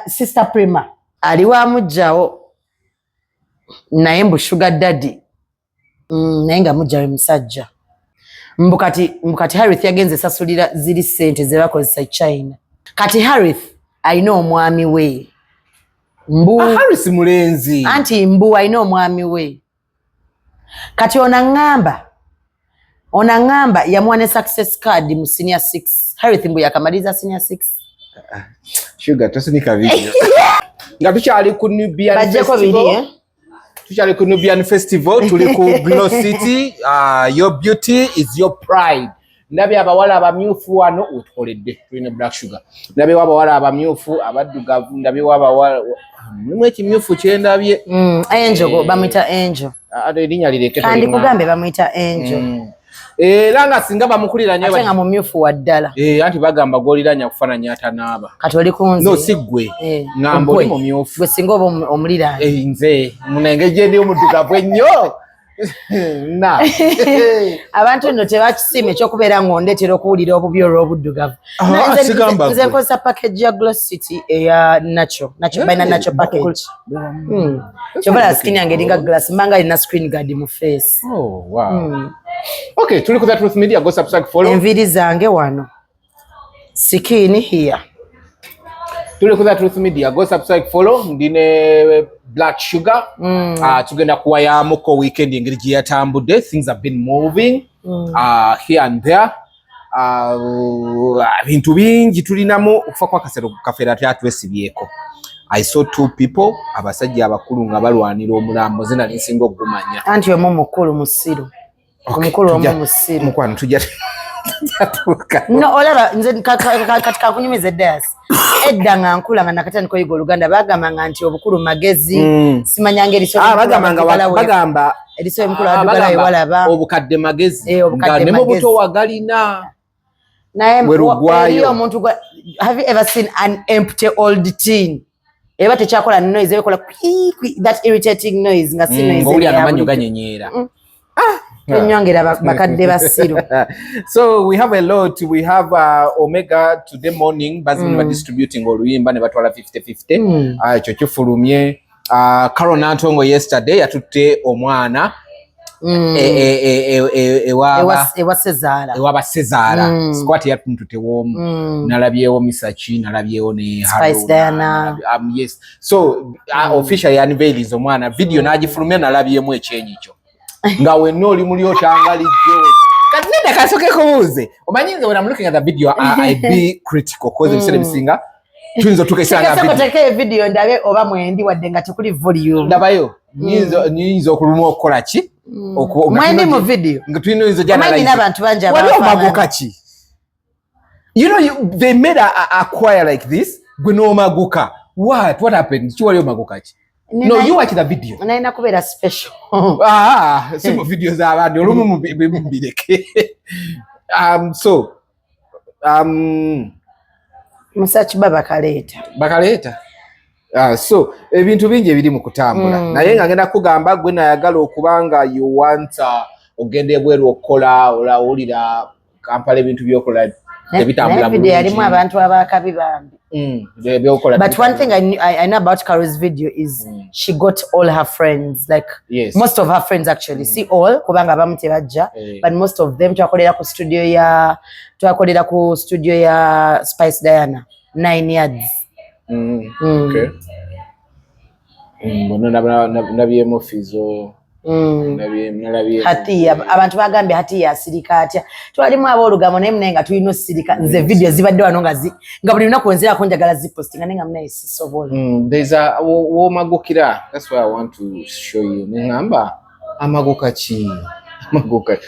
Sister Prima aliwa Mujjawo naye mbu Sugar Daddy naye nga Mujjawo musajja mbukati Harith yagenze sasulira ziri sente ze bakozesa China kati Harith alina omwami we mbu Harith mulenzi anti mbu alina omwami we kati onangamba yamwane success card mu senior 6 Harith mbu yakamaliza senior 6 Shuga tosunika video nga tukyali ku Nubian Festival tuli ku Glow City. Your beauty is your pride. Ndabye abawala abamyufu wano utukoledde tulina Black Sugar. Ndabye abawala abamyufu abaddugavu ndabye abawala mwe kimyufu kyendabye Angel bamwita Angel ate erinnya lireke kandi kugambe bamwita Angel langa singa bamukulira nyo atenga mu myufu waddala anti bagamba goliranya kufananya atanaaba kati oli kunze no sigwe ngambo oli mu myufu gwe singa omulira nze munenge je ndi omuddugavu ennyo na abantu nno tebakisime ekyokubeera ng'ondeetera okuwulira obubi olw'obuddugavu nze nkozesa package ya Glow City eya natural balina natural package kyovala skin yange eringa glass mbanga alina screen guard mu face. Okay, tuli ku The Truth Media, go subscribe, follow. Enviri zange wano skin here. Tuli ku The Truth Media, go subscribe, follow. Ndine Black Sugar. Tugenda kuwaya muko weekend engeri gye yatambudde. Things have been moving here and there. Bintu bingi tulinamu okufa kwa kasero kafera twesibyeko. I saw two people abasajja abakulu nga balwanira omulambo zina linsinga ogumanya. Anti omu mukulu musiru. Omukulu omu musiru. Mukwano tujja tuka. No olaba nze katika kunyumiza das. Edda nga nkula nga nakatani ko yigo Luganda bagamba nti obukulu magezi simanya ngeri so bagamba eriso mukulu adugala ewalaba obukadde magezi nga nemo buto wagalina naye omuntu have you ever seen an empty old tin eba tekyakola noise ekola that irritating noise nga si noise ngoli akamanyo ganyenyera bakadde basiru. So we have a lot. We have Omega today morning bazini distributing oluyimba ne batwala 50-50 ekyo kifulumye. Carol Nantongo yesterday yatutte omwana ewa Sezara squat yatuntutte womu nalabyewo Misachi nalabyewo ne Spice Diana. Yes, so officially unveiled omwana video nagifulumye nalabyemu ekyenyi kyo nga wenno oli muli otangalijjo kati nenda kasoke kubuze omanyinze when I'm looking at the video I be critical cause ebisere bisinga twinzo tukesanga video tekeke video ndabe oba mwendi wadde nga tekuli volume ndabayo nyinzo okuluma okola ki mwendi mu video nga twinzo jana like n'abantu banja maguka ki you know they made a choir like this gwe no maguka what happened chiwali maguka ki. No, you watch the video. Naina kubera special. Some videos are the room mbireke. Musachi bakaleta. So ebintu bingi ebiri mu kutambula. Naye nga ngenda kugamba gwe nayagala okubanga you want ogende bweru okola olawulira Kampala ebintu byokola ebitambula. Video yalimu abantu abakabi bambi. But one thing I know about Carol's video is she got all her friends, like most of her friends actually. See all kubanga bamute bajja, but most of them twakolera ku studio ya Spice Diana 9 yards. Okay. Nabyemo Fizo. Hati abantu bagambye hati ya sirika atya twalimu abolugamo naye mnenga tulino sirika nze video zibadde wano nga buli lunaku nzira konjagala zipostinga nenga mnaye sisobola. There's a magukira. That's why I want to show you. Ngamba amaguka chi maguka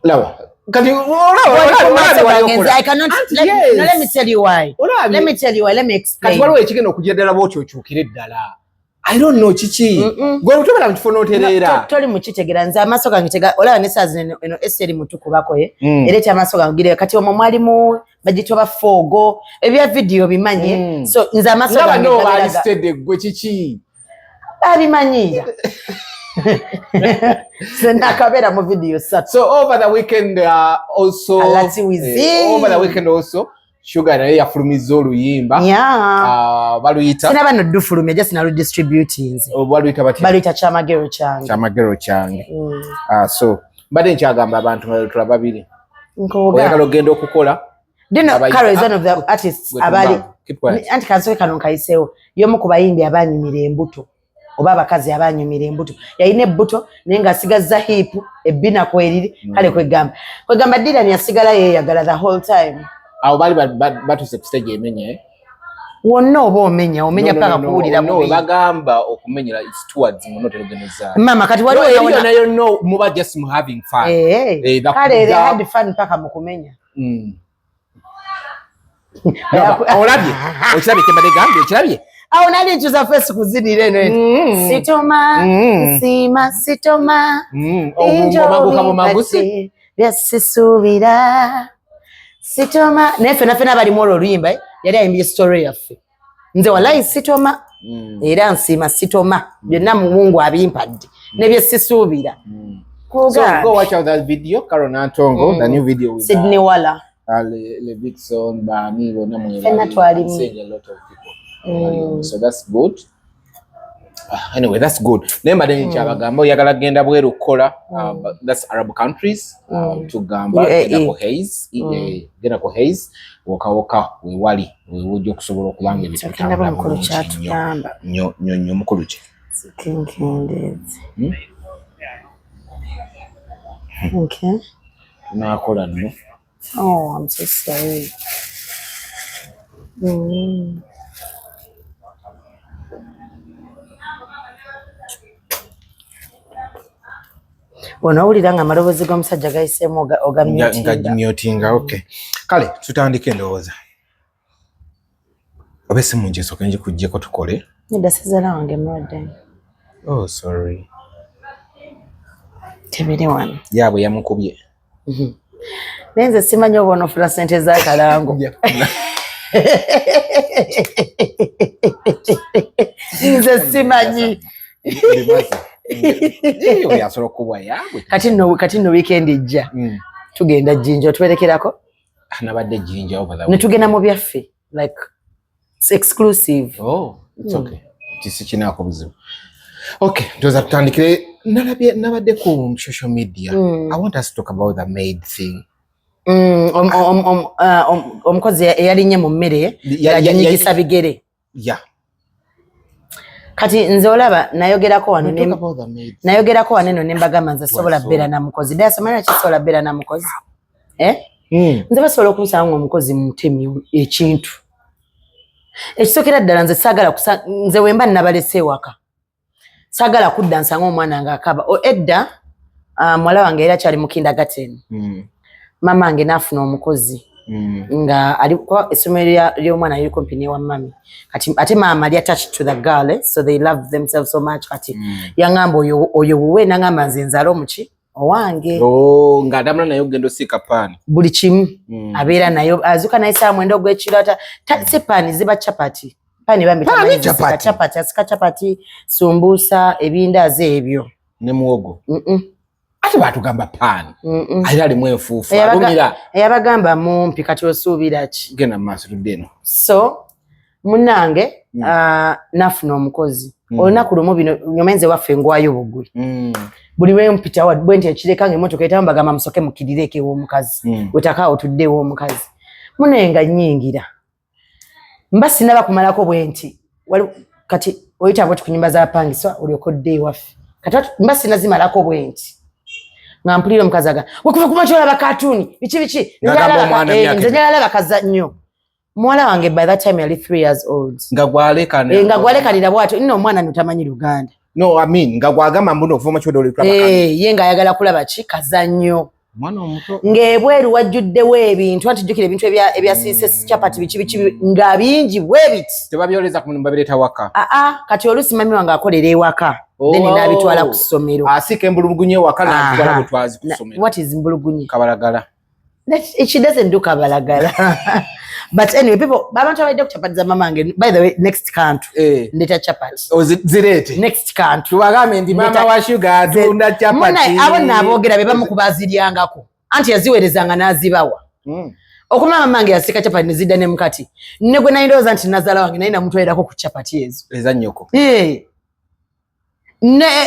lawa kati I cannot let me tell you why. Let me explain. Kati waliwo ekigenda okujeddala bw'okyokire ddala. I don't know chichi. Gwe utobala mchifono oterera. Toli muchitegera nza amaso gangitega olaba nesazi eno eseri mutuku bakwe ereti amaso gangire kati omwo mwalimu bagitoba fogo ebya video bimanye so nza amaso gangitega. No bali stede gwe chichi. Abimanyira. Senda kabera mu video sat. So over the weekend also Shuga naye yafulumiza oluyimba baluyita sina bano dufulumya just na redistributing baluyita bati baluyita Chamagero Change so mbadde nkyagamba abantu babiri nkoga oyagala ogenda okukola dino Carol is one of the artists abali anti kansoke kano nkayiseewo y'omu ku bayimbi abanyumira embuto oba abakazi abanyumira embuto yayina ebbuto naye ng'asigazza hiipu ebbina kweriri kale kwegamba Dylan yasigala yeeyagala the whole time awo bali batuse ku stage emenye wonna oba omenya paka kuwulira mubi bagamba okumenyera it's towards not organizer mama kati waliwo nayo no muba just having fun kale they had fun paka mu kumenya olabye okirabye kembadde gambye okirabye awo nali nkyuza face kuzinira eno sitoma nsima sitoma obumagusi byasisuubira sitoma naye fena balimu olwo oluyimba yali ayimbye story yaffe nze walayi sitoma era nsima sitoma byonna muwungu abimpadde nebyesisuubira so go watch out that video Carol Nantongo the new video with Sydney Walla le big song bani bona fena twali a lot of people so that's good anyway that's good nemba de nkyabagamba oyagala genda bweru kukola that's Arab countries to gamba genda ko haze woka wali wujjo kusobola okubanga ebitambula mukulu kyatugamba nyo mukulu ki sikinkendezi okay nakola no oh I'm so sorry Onawulira nga amaloboozi g'omusajja gayiseemu ogamyotinga okay kale tutandike ndowooza oba essimu ngisooke ngikuggyeko tukole nedasezala wange mwadde oh sorry tebiri wano yaabwe yamukubye naye nze simanyi oba onoofuna ssente z'akalango nze simanyi kati nno weekend ejja tugenda Jinja otuwerekerako nabadde Jinja ne tugenda mu byaffe like it's exclusive it's okay kisi kinaako buzibu okay ndoza tutandikire nabadde ku social media I want us to talk about the maid thing omukozi eyalinye mu mmere yanyigisa bigere kati nze olaba nayogerako wano eno ne mbagamba nze sobola bbeera na mukozi dayasomanira kisobola bbeera na mukozi nze basobola okunsanga ng'omukozi mutemi ekintu ekisookera ddala nze saagala nze wemba nabalese ewaka saagala kudda nsanga omwana ng'akaba edda muwala wange era kyali mu kindergarten mama wange n'afuna omukozi nga alikuwa essomero ly'omwana liri kumpi n'ewa mami kati ate maama ali attached to the girl so they love themselves so much kati yaŋŋamba oyo wuwe n'aŋŋamba nze nzaala omuki owange ng'adamula naye ogenda osiika paani buli kimu abeera nayo azuka naye saa mwenda ogw'ekiro ata si paani ziba capati paani bambita capati asika capati sumbuusa ebindaazi ebyo ne muwogo ate batugamba paani ate alimu enfuufu alumira eyabagamba mumpi kati osuubira ki genda mu maaso tudde eno so munnange nafuna omukozi olunaku lumu bino nyomenze waffe ngwayo bugwi buli wempita bwe nti ekireka ng'emmotoka etamba bagamba musoke mukirireeko ew'omukazi wetakaawo tudde ew'omukazi munenga nnyingira mba sinaba kumalako bwe nti kati oyitaba oti ku nnyumba z'apangiswa olyoka odde ewaffe kati mba sinazimalako bwe nti nga mpulira omukazi aga wekuva kuma kyolaba katuuni biki nze nyalaba kaza nnyo muwala wange by that time yali 3 years old nga gwalekanira bwatyo nno omwana notamanyi Luganda no I mean nga gwagamba mbuno okuva makyodo oli kulaba ye nga ayagala kulaba ki kaza nnyo mwana omuto ng'ebweru wajjuddewo ebintu antijjukira ebintu ebyasiise capati biki nga bingi bwebiti tebabyoleza ku muntu babireeta waka kati oluusi mami wange akolera ewaka then n'abitwala ku ssomero asiika embulugunye ewaka n'abitwala butwazi ku ssomero what is mbulugunye kabalagala she doesn't do kabalagala but anyway people abantu abaidde ku chapati za mama wange by the way next country ndeta chapati zirete next country tubagambe ndi mama wa Shuga atunda chapati abo naboogera be bamu kubaziryangako anti yaziweerezanga n'azibawa Okumama mange yasika chapati nizida ne mkati. Ne gwe naindoza nti nazala wange naina mtu aidako ku chapati ezo. Eza nnyoko.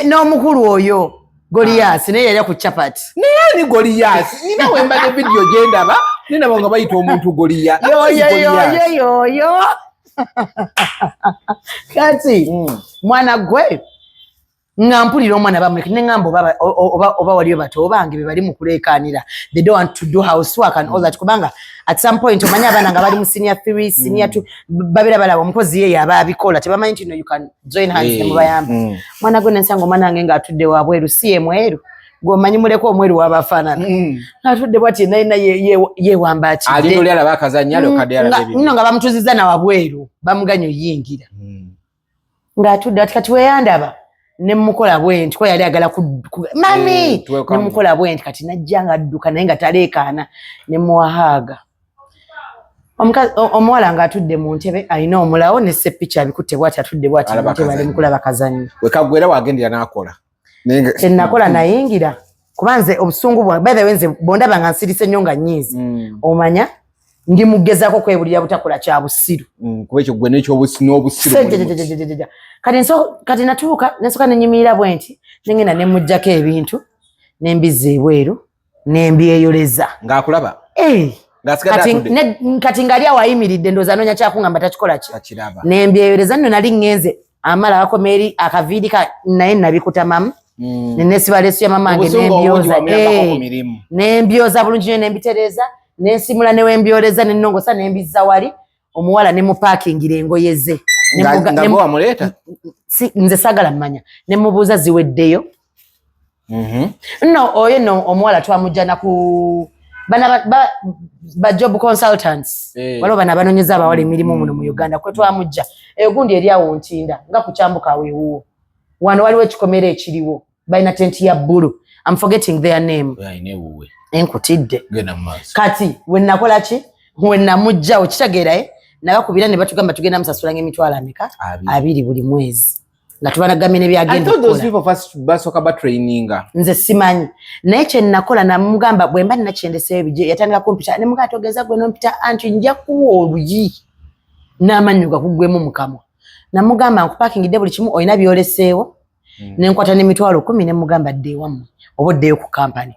No mukulu oyo Goliath ne yali ku chapati. Ne yani Goliath. Nina wemba de video genda ba. Nina banga bayita omuntu Goliath. Yo. Kati mwana gwe ngampulira omwana bamuleke ne ngambo oba waliyo bato obange bali mu kulekanira. They don't want to do housework and all that kubanga at some point omanya abana nga bali mu senior 3 senior 2 babira balaba omukozi ye yaba abikola tebamanyi nti you can join hands mu bayamba. Mwana gwe nsango mwana nge nga atudde wabweru siye mweru gomanyi muleko omweru wabafanana atudde bwati naina ye wamba ati ali oli alaba akazanya alo kade alabe nno nga bamutuziza na wabweru bamuganyo yingira nga atudde ati kati weyandaba ne mukola bwenti ko yali agala mami ne mukola bwenti kati najjanga adduka naye nga taleekaana ne muwahaga omuwala nga atudde mu ntebe alina omulawo ne seppicha abikutte bwati atudde bwati mu ntebe ali mukula bakazanyi wekagwera wagendera n'akola nakola nayingira kubanze obusungu bwa by the way nze bondaba nga nsirise nnyo nga nnyizi omanya ndi mugezako kwebulira butakola kya busiru kuba ekyo gwe n'ekyo n'obusiru kati natuuka nesoka nenyimira bwenti nengenda ne mujjako ebintu nembiza ebweru nembyeyoleza ng'akulaba kati ngali awo ayimiridde ndowooza anoonya kyakungamba takikola ki nembyeyoleza nno nali ngenze amala akoma eri akaviiri naye nabikutamamu nenesiba leesu ya mamange nembyoza bulungi nyo nembitereza nensimula newembyoleza nenongosa nembiza wali omuwala nemupakingira engoye ze nze sagala mmanya nemubuuza ziweddeyo nno oyo no omuwala twamujjana ku ba job consultants waliwo bano abanonyeza abawala emirimu muno mu Uganda kwe twamujja egundi eri awo Ntinda nga kukyambuka aweewuwo wano waliwo ekikomera ekiriwo balina tenti ya bbulu I'm forgetting their name enkutidde kati wenakola ki wenamujjawo kitegeeraye nabakubira ne batugamba tugenda musasula ng'emitwalo ameka 2 buli mwezi nga tubanagamye ne byagenda nze simanyi naye kye nakola namugamba bwe mba ninakyendeseo ebije yatandika kumpita ne mugamba togeza gwe nompita anti nja kuwa oluyi n'amannyo gakuggwemu mu kamwa namugamba nkupakingidde buli kimu olina byoleseewo nenkwata n'emitwalo 10 ne mugamba dde ewammwe oba oddeyo ku kampani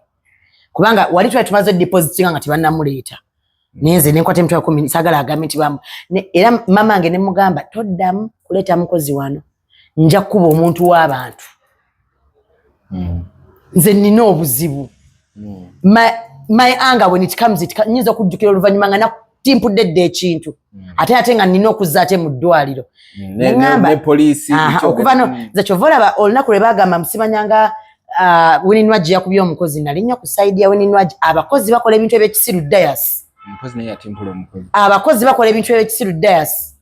kubanga wali twali tumaze depositinga nga tebannamuleeta nenze nenkwata emitwalo 10 sagala agambe nti bamu era mamange ne mugamba toddamu kuleeta mukozi wano nja kuba omuntu w'abantu nze nina obuzibu my anger when it comes nyinza okujjukira oluvannyuma nga natimpudde dde ekintu ate nga nina okuzza ate mu ddwaliro okuva no nze kyova olaba olunaku lwe bagamba musimanyanga Wininwaji yakubye omukozi nalinnya ku side ya Wininwaji abakozi bakola ebintu ebyekisiru dayas abakozi bakola ebintu ebyekisiru dayas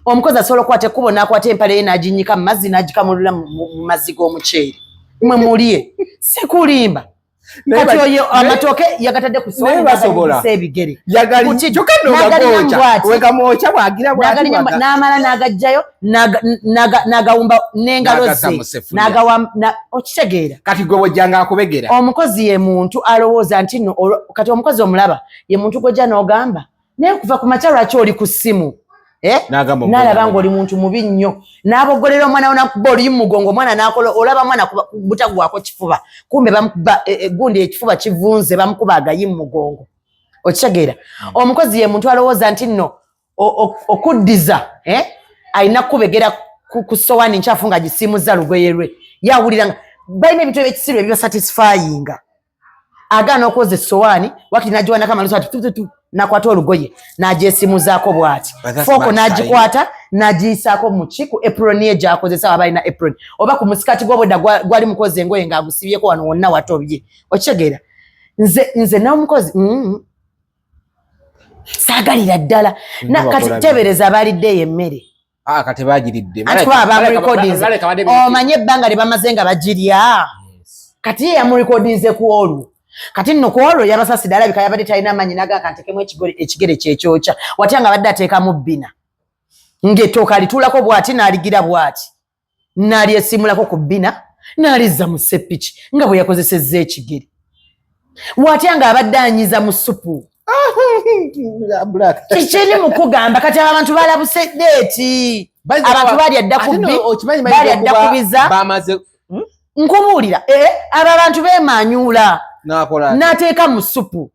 omukozi asobola okwata ekkubo n'akwata empale ye n'aginyika mu mazzi n'agikamulula mu mazzi g'omuceere mwe muliye sikulimba kati oyo amatooke yagatadde ku ebigere n'amala n'agajjayo n'agawumba n'engalo ze okitegeera kati gwe bwojjanga akubegera omukozi ye muntu alowooza nti nno kati omukozi omulaba ye muntu gwojja n'ogamba naye kuva ku makya lwaki oli ku ssimu n'alaba ng'oli muntu mubi nnyo n'abogolera omwana we nakuba oluyi mu mugongo omwana n'akola olaba mwana butagwako kifuba kumbe bamukuba gundi ekifuba kivunze bamukuba agayi mu mugongo okitegeera omukozi ye muntu alowooza nti nno okuddiza alina kubegera ku sowaani nkyafu nga gisiimuzza lugoye lwe yawulira nga balina ebintu ebyekisiru ebibasatisfyinga agaana okwoza essowaani wakati nagiwanako amalusu ati nakwata olugoye n'agyesimuzaako bw'ati fooko n'agikwata n'agiyisaako mu ki ku apron ye gy'akozesa abalina apron oba ku musikati gw'obwedda gwali mukozi engoye ng'agusibyeko wano wonna watobye okitegeera nze n'omukozi saagalira ddala kati tebereza abaliddeeyo emmere kati bagiridde omanye ebbanga lye bamaze nga bagirya kati ye yamurekodinze ku olwo kati nno ku olwo yabasaside alabika yabadde talina amanyi naga kantekemu ekigere kyekyokya watya nga badde ateekamu bbina ng'ettooka alituulako bw'ati n'aligira bw'ati n'alyesimulako ku bbina n'alizza mu seppiki nga bwe yakozesezza ekigere watya nga abadde anyiza mu supu Black. Kichini mukugamba kati abantu balabuse date. Abantu bali adda kubbi. Bali adda kubiza. Bamaze Nkubulira aba abantu bemanyula. Nakola. Nateeka mu supu.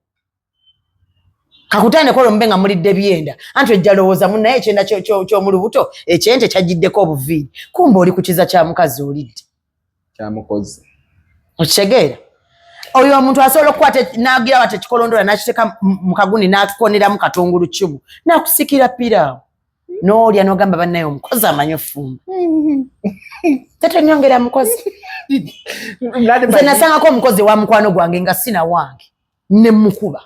Kakutane kolo mbenga mulidde byenda. Anti ejjalowooza munnaye ekyenda kyo mu lubuto ekyente kyagiddeko obuviiri. Kumba oli ku kiza kya mukazi olidde. Kya mukozi. Okitegeera. Oyo omuntu asobola okukwata n'agira wate kikolondola n'akiteeka mu kaguni n'akoneramu katungulu kimu n'akusikira piraawo n'olya n'ogamba bannaye omukozi amanyi offumba. Tetonyongera mukozi. Nze nasangako omukozi wa mukwano gwange nga sina wange ne mukuba.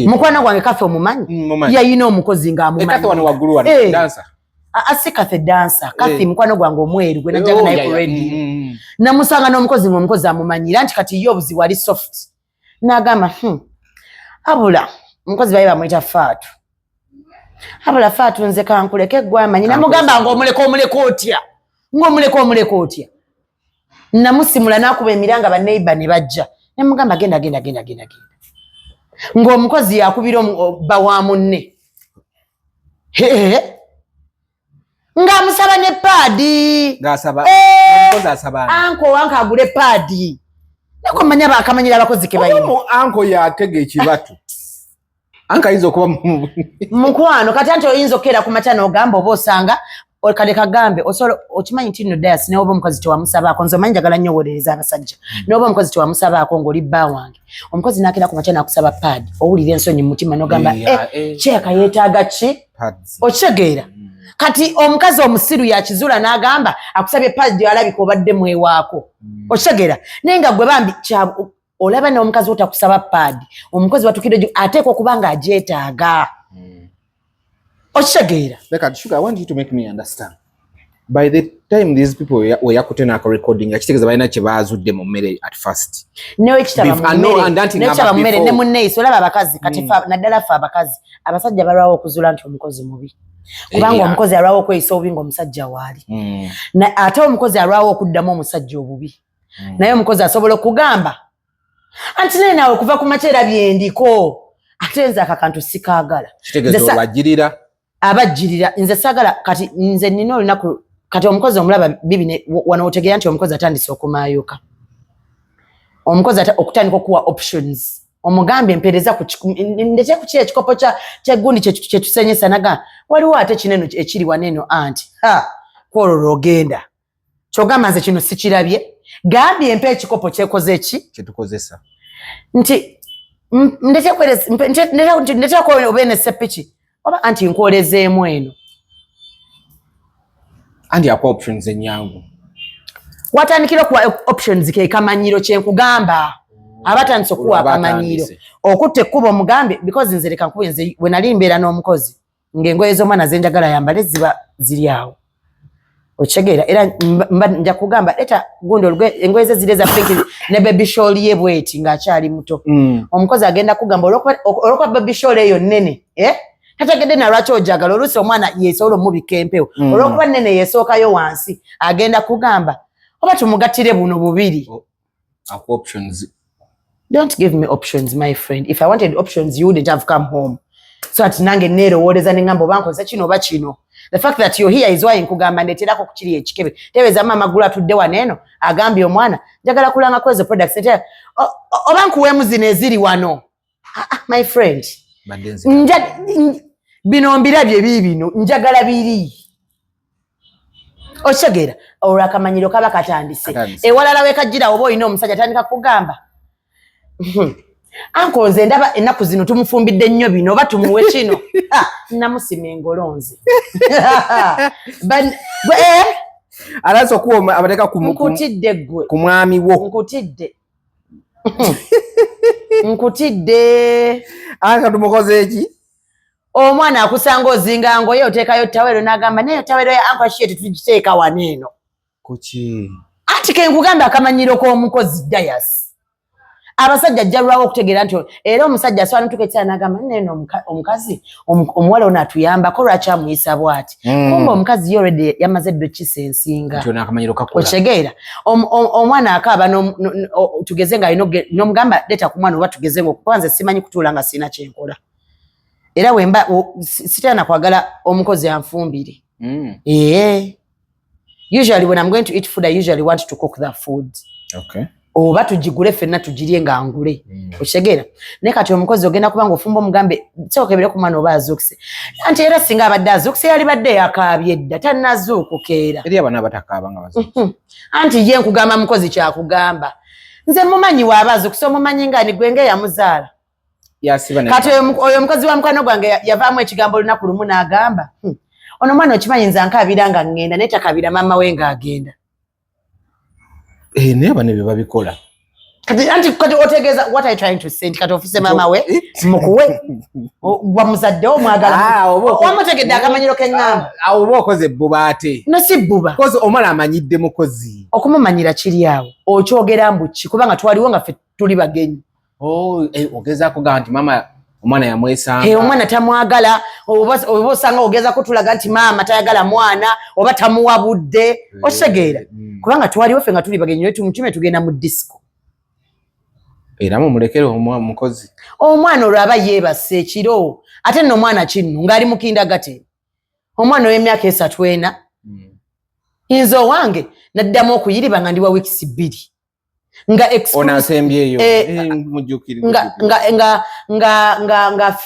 Mukwano gwange Kathe omumanyi yayina omukozi ng'amumanyi. Kathe wano waggulu wano dansa. Asi Kathe dansa. Kathe mukwano gwange omweru gwe najjaga naye ku radio. Namusanga n'omukozi ng'omukozi amumanyira nti kati ye obuzi wali soft. N'agamba abula omukozi baye bamuyita Faatu. Abula Faatu nze kankuleke gwe amanyi. Namugamba ng'omuleka otya. Ng'omuleka otya. Namusimula n'akuba emiranga banneiba ne bajja. Ne mugamba genda. Ng'omukozi yakubira bba wa munne. Ng'amusaba ne paadi. Ng'asaba. Omukozi asaba. Anko wanka agule paadi. Nako manya bakamanyira abakozi ke bayina. Anko yatega ekibatu. Anka ayinza okuba mukwano kati anti oyinza okera ku matano ogamba oba osanga kale kagambe osolo okimanyi nti no dias ne oba omukozi tewamusabaako nze omanyi njagala nnyo owolereza abasajja n'oba omukozi tewamusabaako ng'oli bba wange omukozi n'akera ku matano akusaba paadi owulira ensonyi mu mutima n'ogamba kyeka yeetaaga ki okitegeera kati omukazi omusiru yakizula n'agamba akusabye paadi alabika obadde mwewaako okitegeera naye nga gwe bambi olaba n'omukazi otakusaba paadi omukozi watukidde ateekwa okuba ng'agyetaaga okitegeera. Sugar, I want you to make me understand. By the time these people were yakutena recording akitegeeza balina kye baazudde mu mmere at first. Newe kitaba mu mmere ne munneeyisa olaba abakazi kati naddala ffe abakazi abasajja balwawo okuzula nti omukozi mubi kubanga omukozi alwawo okweyisa obubi ng'omusajja waali ate omukozi alwawo okuddamu omusajja obubi naye omukozi asobola okugamba anti naye naawe okuva ku makyera byendiko ate nze akakantu sikaagala kitegeeza olwajjirira abajjirira nze sagala kati nze nina olunaku kati omukozi omulaba bibi wano otegeera nti omukozi atandise okumayuka omukozi okutandika okuwa options omugambe empereza ndete ku kiri ekikopo ky'eggundi kyetusenyesa naga waliwo ate kineno ekiri waneno anti kwololo ogenda kyogamba nze kino sikirabye gambye empe ekikopo kyekoze eki kyetukozesa nti ndete obeene seppiki oba anti nkwolezeemu eno anti akwa options enyangu watandikira okuwa options ke kamanyiro kyenkugamba abatandise okuwa akamanyiro okutta ekkubo omugambe because nze leka nkuba nze we nali mbeera n'omukozi ng'engoye z'omwana ze njagala yambale ziba ziri awo okitegeera era nja kugamba leta gundi engoye ze ziri eza pinki ne baby shawl ye bweti ng'akyali muto omukozi agenda kugamba olwokuba baby shawl eyo nnene tategedde na lwaki ojagala oluusi omwana yeesobola omubika empewo olwokuba nnene yeesookayo wansi agenda kugamba oba tumugattire buno bubiri options. Don't give me options, my friend. If I wanted options, you wouldn't have come home. So ati nange neerowooleza ne ngamba oba nkoze kino oba kino. The fact that you're here is why nkugamba ndeeterako ku kiri ekikebe. Tebeeza maama amagulu atudde wano eno agambye omwana njagala kulangako ezo products. Oba nkuweemu zino eziri wano. My friend. Bino mbirabye biibino njagala biri. Okitegeera olwo akamanyiro kaba katandise. Ewalala wekajjira oba olina omusajja atandika kugamba. Anko nze ndaba ennaku zino tumufumbidde nnyo bino oba tumuwe kino. Namusima engolonze. Alaso kuwa abateka nkutidde gwe. Ku mwami wo. Nkutidde. Aka tumukoze eki? Omwana akusanga ozinga ngoye oteekayo tawero n'agamba naye tawero ya anko ashie tugiteeka waneeno. Kuki? Ati ke nkugamba akamanyiro k'omukozi Dayas. abasajja jjalwawo okutegeera nti era omusajja asobola n'tuketsa n'agamba neno omukazi omuwala ono atuyambako lwaki amuyisa bw'ati kumba omukazi ye already yamaze ddo kisensinga okitegeera omwana akaaba tugeze nga n'omugamba leeta ku mwana oba tugeze ngaokuba nze simanyi kutuula nga sirina kyenkola era wemba sitana kwagala omukozi anfumbire usually when I'm going to eat food I usually want to cook the food oba tugigule ffenna tugirye nga ngule okitegeera naye kati omukozi ogenda kuba ng'ofumba omugambe kyokebere ku mwana oba azuukise anti era singa abadde azuukise yali badde yakaabye edda tannazuukuka era eri abana abatakaaba nga bazuukuse anti ye nkugamba mukozi kyakugamba nze mumanyi waaba azuukise omumanyi nga ni gwe ng'eyamuzaala kati oyo omukozi wa mukwano gwange yavaamu ekigambo olunaku lumu n'agamba ono mwana okimanyi nze ankaabira nga ngenda naye takaabira maama we ng'agenda naye abana bye babikola kati otegeeza what are you trying to say nti kati ofise maama we mukuwe wamuzaddewo mwagala wamutegedde akamanyiro k'eŋŋamba oba okoze bbuba ate no si bbuba kozi omala amanyidde mukozi okumumanyira kiri awo okyogera mbuki kubanga twaliwo nga ffe tuli bagenyi ogezaako gamba nti maama omwana yamwesanga omwana tamwagala oba osanga ogezaako tulaga nti maama tayagala mwana oba tamuwabudde okitegeera kubanga twaliwo ffe nga tuli bagenyi naye tumutume tugenda mu disco era mumulekere omukozi omwana olwo aba yeebase ekiro ate nno omwana kinnu ng'ali mu kindagate omwana ow'emyaka 3 nze owange naddamu okuyiriba nga ndi wa wiikisi 2 nga onasembyeyo nga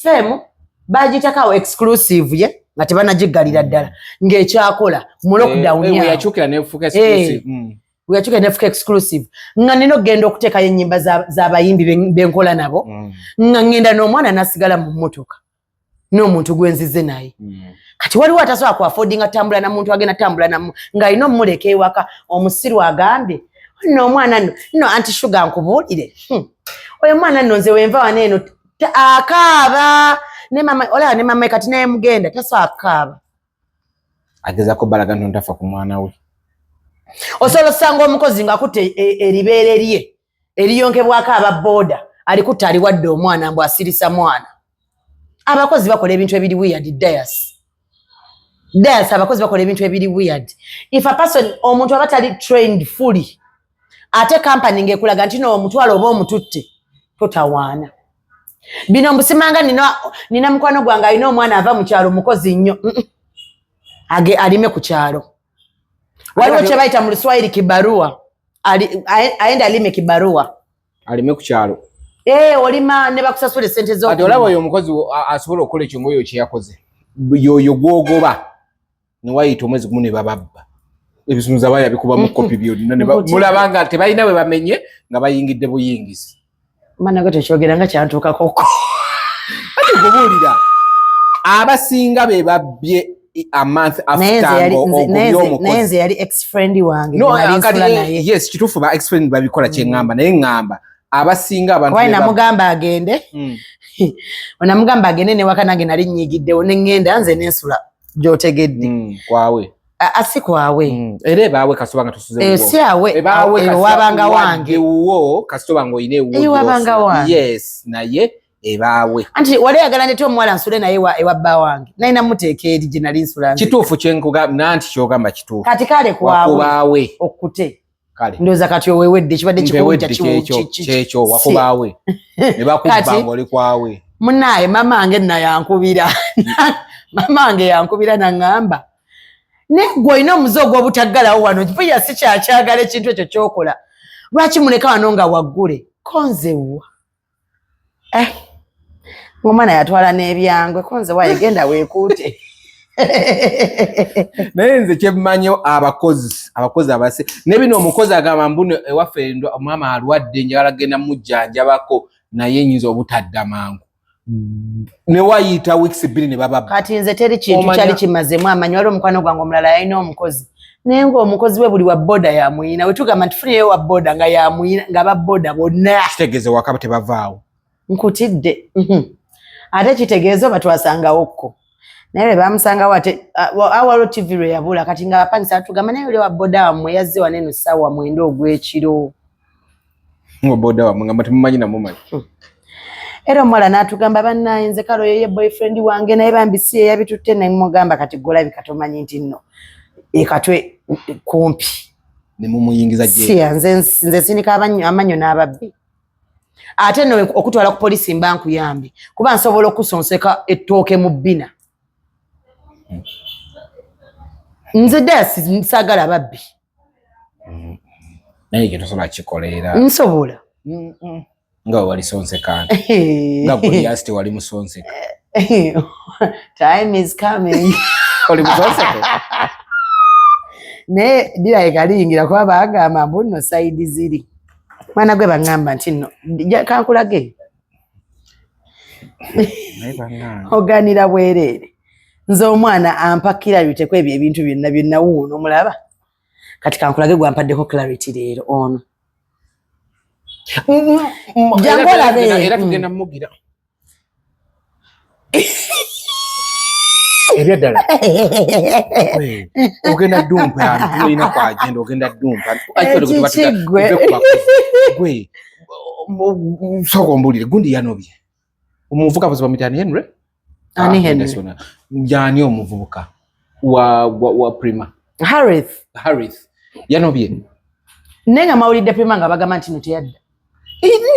femu bagitakawo exclusive ye nga tebanagiggalira ddala ng'ekyakola mu lockdown yakyukira nefuka exclusive weyakyuka nefuka exclusive nga nina okugenda okuteekayo ennyimba z'abayimbi benkola nabo nga ngenda n'omwana nasigala mu mmotoka n'omuntu gwenzize naye kati waliwo atasobola ku affordinga tambula na muntu agenda tambula namu ng'alina omuleka ewaka omusiru agambye nno omwana nno anti Shuga nkubuulire oyo mwana nno nze wenva wano eno akaaba ne mama olaba ne mama kati naye mugenda tasobola akaaba agezaako balaga nti ntafa ku mwana we osobola osanga omukozi ng'akutte eribeere lye eriyonkebwako ababooda alikutte aliwadde omwana mbw asirisa mwana abakozi bakola ebintu ebiri weird dias abakozi bakola ebintu ebiri weird if a person omuntu aba tali trained fully ate company ng'ekulaga nti n'omutwalo oba omututte totawaana bino mbusimanga nina mukwano gwange alina omwana ava mu kyalo mukozi nnyo alime ku kyalo waliwo kye bayita mu Luswayiri kibarua ayenda alime kibarua alime ku kyalo olima ne bakusasula sente zo ati olaba oyo omukozi asobola okukola ekyo ng'oyo kye yakoze yoyo gwogoba ne wayita omwezi gumu ne bababba ebisumuza baya bikubamu kopi byonna mulaba nga tebalina bwe bamenye nga bayingidde buyingizi mana gato kyogera nga kyantuukako ati kubuulira abasinga be babbye a month after naye nze yali ex-friend wange yes kituufu ba ex-friend babikola kyeŋŋamba naye ŋŋamba abasinga abantu wayi namugamba agende onamugamba agende newaka nange nali nnyigiddewo neŋŋenda nze n'ensula gy'otegedde kwawe asi kwawe era ebaawe kasitoba nga tusuze si awe ewabanga wange ewuwo kasitoba nga oyina ewabanga wange yes naye ebaawe anti wali yagala ndete omuwala nsule naye ewa bba wange nalina muteeka eri gye nali nsula kituufu nanti kyogamba kituufu kati kale kwawe okkute ndowooza kati owewedde kibadde kikuwujja kyekyo wakubaawe ne bakubbanga oli kwawe munaaye mama wange nna yankubira mama wange yankubira naŋŋamba naye gwe olina omuze ogw'obutaggalawo wano kipuya si kyakyagala ekintu ekyo kyokola lwaki muleka wano nga waggule konzewa omwana yatwala n'ebyangwe konze wayegenda weekuute naye nze kyemmanyo abakozi abase ne bino omukozi agamba mbuno ewaffe maama alwadde njagala genda mujjanjabako naye nyinza obutadda mangu ne wayita weeks 2 ne bababa kati nze teri kintu kyali kimazemu amanyi wali omukwano gwange omulala yalina omukozi naye ng'omukozi we buli wa boda yamuyina wetugamba nti funireyo wa boda nga yamuyina nga baboda bonna kitegeeze wakaba tebavaawo nkutidde ate kitegeeza oba twasangawokko naye lwe bamusangawo ate awalo TV lwe yabula kati nga bapangisa tugamba naye oli wa boda wammwe yazze wano eno ssaawa 9 ogw'ekiro Ngoboda wa ngamba temumanyi na mumanyi. Era omuwala n'atugamba bannaye nze kalo ye boyfriend wange naye bambisi yabitutte ne mugamba kati gola bikatomanyi nti nno ekatwe kumpi ne mumuyingiza je. Si nze sinika amanyo n'ababbi. Ate no okutwala ku police mbanku yambi kuba nsobola okusonseka ettooke mu bbina. Nze dasi nsagala ababbi. Naye ke tosobola kikoleera. Nsobola. Nga wali sonseka. Nga Goliath wali musonseka. Time is coming. Oli musonseka. Ne dira ekalingira kwa bagamba mbuno side ziri. Mwana gwe bangamba nti nno kankulage. Oganira bwerere. Nze omwana ampakira bitekwe ebintu byonna wuuno mulaba. Kati kankulage gwa mpaddeko clarity leero ono. Jangola be era tugenda mugira. Ebya dala. Ogenda dumpa tulina kwa agenda ogenda dumpa. Ayitole kuti batugwe. Gwe. Soko mbulire gundi yanobye. Umuvuka bazo bamitani Henry? Ani Henry. Njani omuvubuka wa Prima. Harith. Yanobye. Nenga mawulidde Prima nga bagamba nti noteyadda.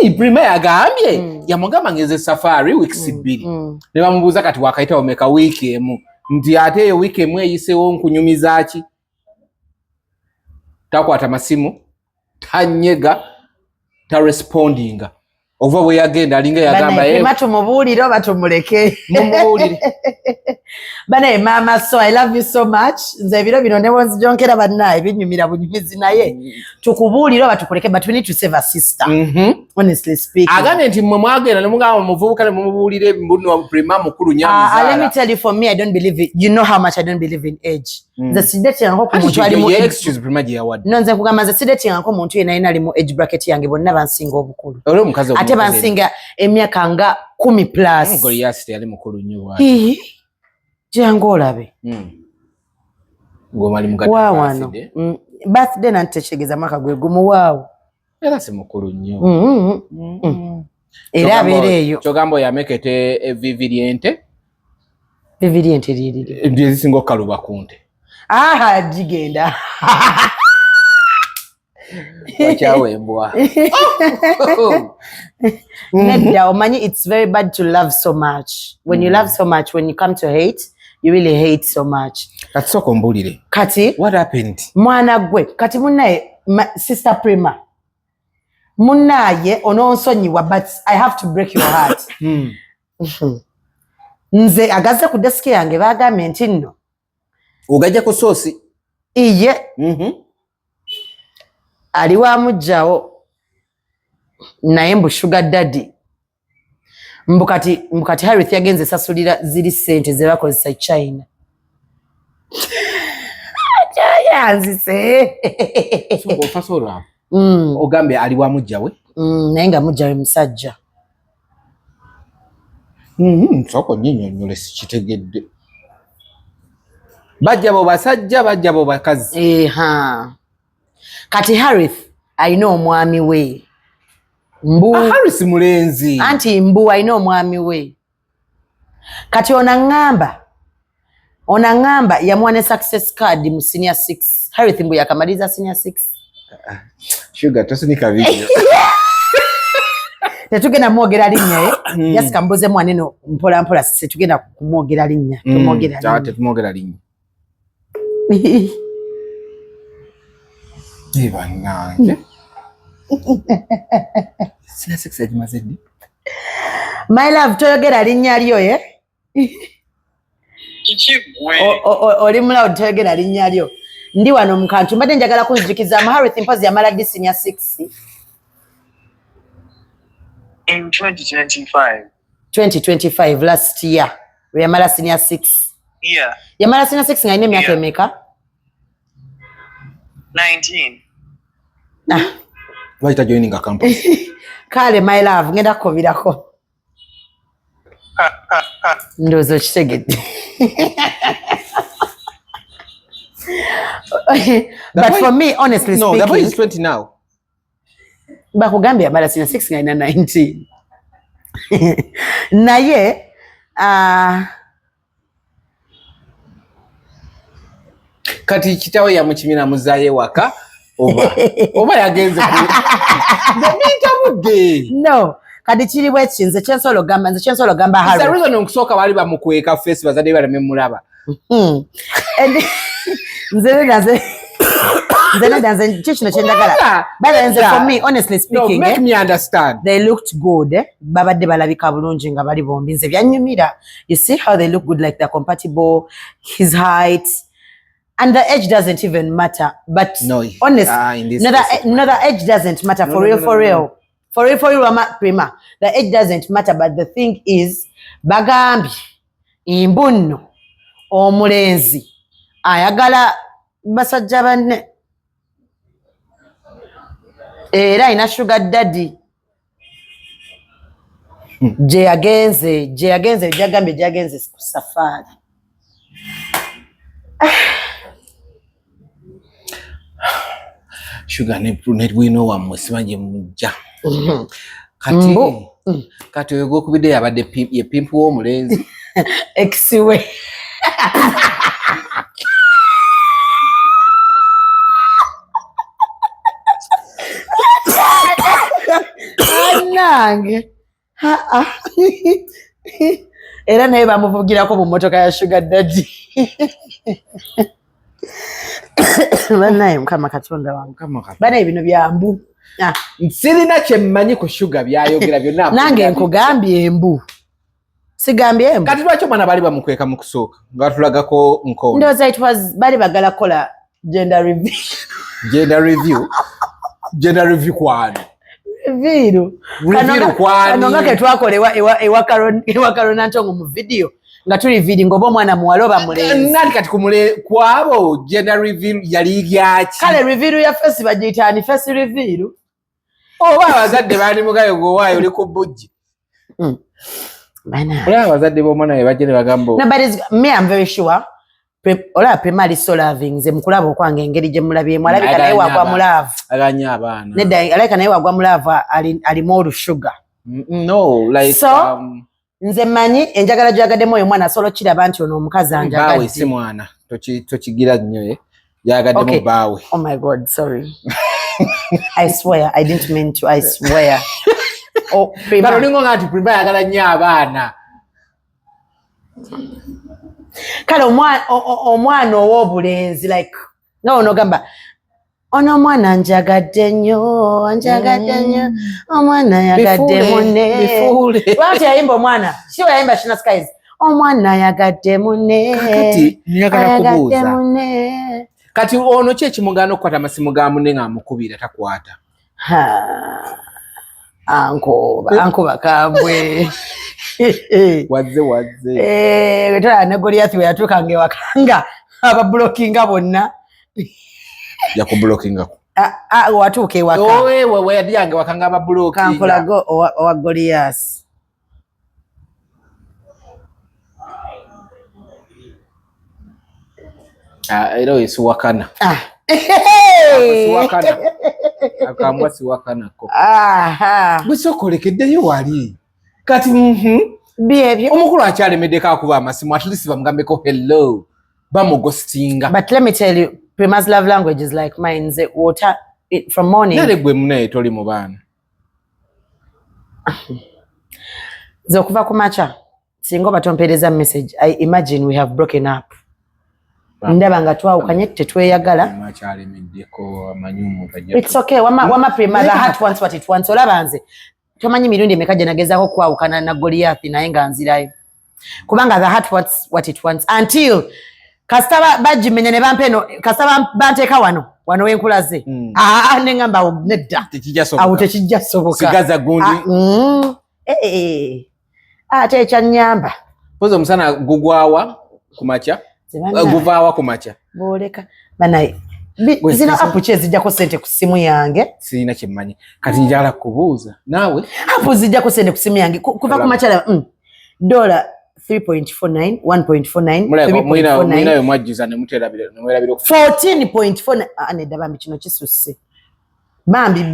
Ni Prima yagambye yamugamba ngeze safari weeks 2. Ne bamubuuza kati wakaita omeka week emu. Nti ate yo week emu eyisewo nkunyumiza ki? Takwata masimu, tanyega, ta respondinga. Ova bwe yagenda alinga yagamba yeye. Bana tumubuulire batumuleke. Mumubuulire. Bana mama so I love you so much. Nze biro bino ne bonzi jonkera bannaye binyumira bunyumizi naye. Tukubuulire batukuleke but we need to save a sister. Honestly speaking. Agane nti mmwe mwagenda ne mugamba muvubuka ne mumubuulire mbuno wa Prima mukuru nyamuzaala. Let me tell you, for me I don't believe it. You know how much I don't believe in age. The sideti yango ku muntu ali mu excuse Prima je yawad. No nze kugamba the sideti yango muntu yena ina ali mu age bracket yange bonna bansinga obukulu. Ole mukazi ate bansinga emyaka nga 10 plus. Goliath yali mukulu nnyo wa. Jango olabe. Ngoma ali mugati birthday. Birthday nantechegeza maka gwe gumu waawo. Era si mukulu nnyo. Era abeereeyo. Kyogambo yamekete Viviriente. Viviriente liri. Ndiye zisingo kaluba kunte. Jigenda. Wachawe mbwa. Nedda omanyi it's very bad to love so much. When you love so much, when you come to hate, you really hate so much. Kati soko mbulire. Kati what happened? Mwana gwe kati munaye sister Prima. Munaye ononsonyiwa but I have to break your heart. Nze agaze ku desk yange bagambye nti nno. Ogajja ku sosi. Iye. Ali wa Mujjawo naye mbu Sugar Daddy mbukati Harith yagenze sasulira ziri sente ze bakozesa China. Yanzise. Sugo fasola. Ogambe ali wa Mujjawe. Naye nga Mujjawe musajja. Soko nnyinnyonnyole sikitegedde. Bajjabo basajja bajjabo bakazi. Kati Harith ayina omwami we. Mbu Harith mulenzi. Anti mbu ayina omwami we. Kati onangamba yamwane success card mu senior 6. Harith mbu yakamaliza senior 6. Shuga tosinika video. Tetugenda mwogera linnya just kambuze mwaneno mpola mpola tetugenda kumwogera linnya. Tumwogera linnya. Tumwogera linnya. Iba nange. Sina sex ajimazedi. My love toyogera linnya lyo ye. Kichigwe. Oli mula toyogera linnya lyo. Ndi wano mukantu mbadde njagala kunzikiza Harith mpozi yamala di senior 6. In 2025. 2025 last year. Yamala senior 6. Yeah. Yamala senior 6 nga ine myaka emeka? 19. Why joining a campus? Kale my love ngenda kukobirako. Ndozo kitegedde. But for me honestly speaking, the boy is 20 now. bakugambye abala sina 6 na 19 naye kati kitawe yamukimina muzaye waka oba yagenze ku no kadi kiri bwe kinze kyensolo gamba haro the reason nkusooka bali bamukweka face bazade baleme mulaba nze kino kyendagala balenze for me honestly speaking make me understand they looked good babadde balabika bulungi nga bali bombi nze byanyumira you see how they look good like they're compatible his height and the age doesn't even matter but no, honestly no the age doesn't matter for real Prima the age doesn't matter but the thing is bagambi imbunno omulenzi ayagala basajja banne era ina sugar daddy je yagenze ku safari Shuga ne bwino wamwe simanje mujja kati oyego kubide yabadde ye pimpu w'omulenzi eksiwe anange era naye bamuvugirako mu mmotoka ya sugar daddy banaye mukama katonda wange banaye bino byambu sirina kyemmanyi ku Shuga byayogera byonna nange nkugambye embu sigambye embu kati lwaki omwana bali bamukweka mu kusooka nga tulagako nkono ndowooza it was bali bagala kola gender review kwani kano nga ketwakola ewa Karonantongo mu video nga tuli vidi ngoba omwana muwala oba mulenzi nani kati kwabo gender review yali yaki kale review ya face bagiyita face review oba abazadde bali mugayo gowaayo oli ku bujji ola abazadde b'omwana we bajja ne bagamba me I'm very sure ola Prima ali so loving nze mukulaba okwange engeri gye mulabyemu alabika naye wagwa mulaavu aganya abaana nedda alabika naye wagwa mulaavu alimu olusuga no like so nze manyi enjagala gyagaddemu oyo mwana asobola kiraba nti ono omukazi anjagadde baawe si mwana tokigira nnyo yagaddemu baawe oh my god sorry I swear I didn't mean to I swear oh Prima olingo nga nti Prima yagala nnyo abaana kale omwana ow'obulenzi like nga ono gamba ono omwana anjagadde nnyo omwana yagadde munne lwaki yayimba omwana siwe yayimba Shina Skies omwana yagadde munne kati nyagala kubuuza kati ono ki ekimugana okukwata amasimu ga munne ng'amukubira takwata ankuba kambwe wazze wetala ne Goliath we yatuukanga ewakanga ababulokinga bonna yakubulokinga watuuka ewaka wewe yadyange wakanga ababulokinga kankolago owa Goliath era oyo siwakana akambwa siwakanako bwesokolekeddeyo wali kati byebyo omukulu akyalemeddeko akuba amasimu at least bamugambeko hello bamugostinga but let me tell you Prima's love language is like mine nze water from morning nale gwe munaye toli mu baana nze okuva ku macha singa batompereza message I imagine we have broken up ndaba nga twawukanye tetweyagala it's okay wama Prima the heart wants what it wants olaba nze tomanyi mirundi emeka gye nagezaako kwawukana na Goliath naye nga nzirayo kubanga the heart wants what it wants until kasita bagimenya ne bampeno kasita banteeka wano wenkulaze ne ngamba nedda awo tekijja soboka ate ekyannyamba poza omusana gugwawa kumacha guvaawa kumacha boleka banaye zino apu ki ezijjako ssente ku simu yange sirina kyemmanyi kati njagala kubuuza naawe apu zijjako ssente ku simu yange kuva ku makyala $3.49 1.49 3.49 mwajjuza ne muterabira 14.49 nedda bambi kino kisusse Bambi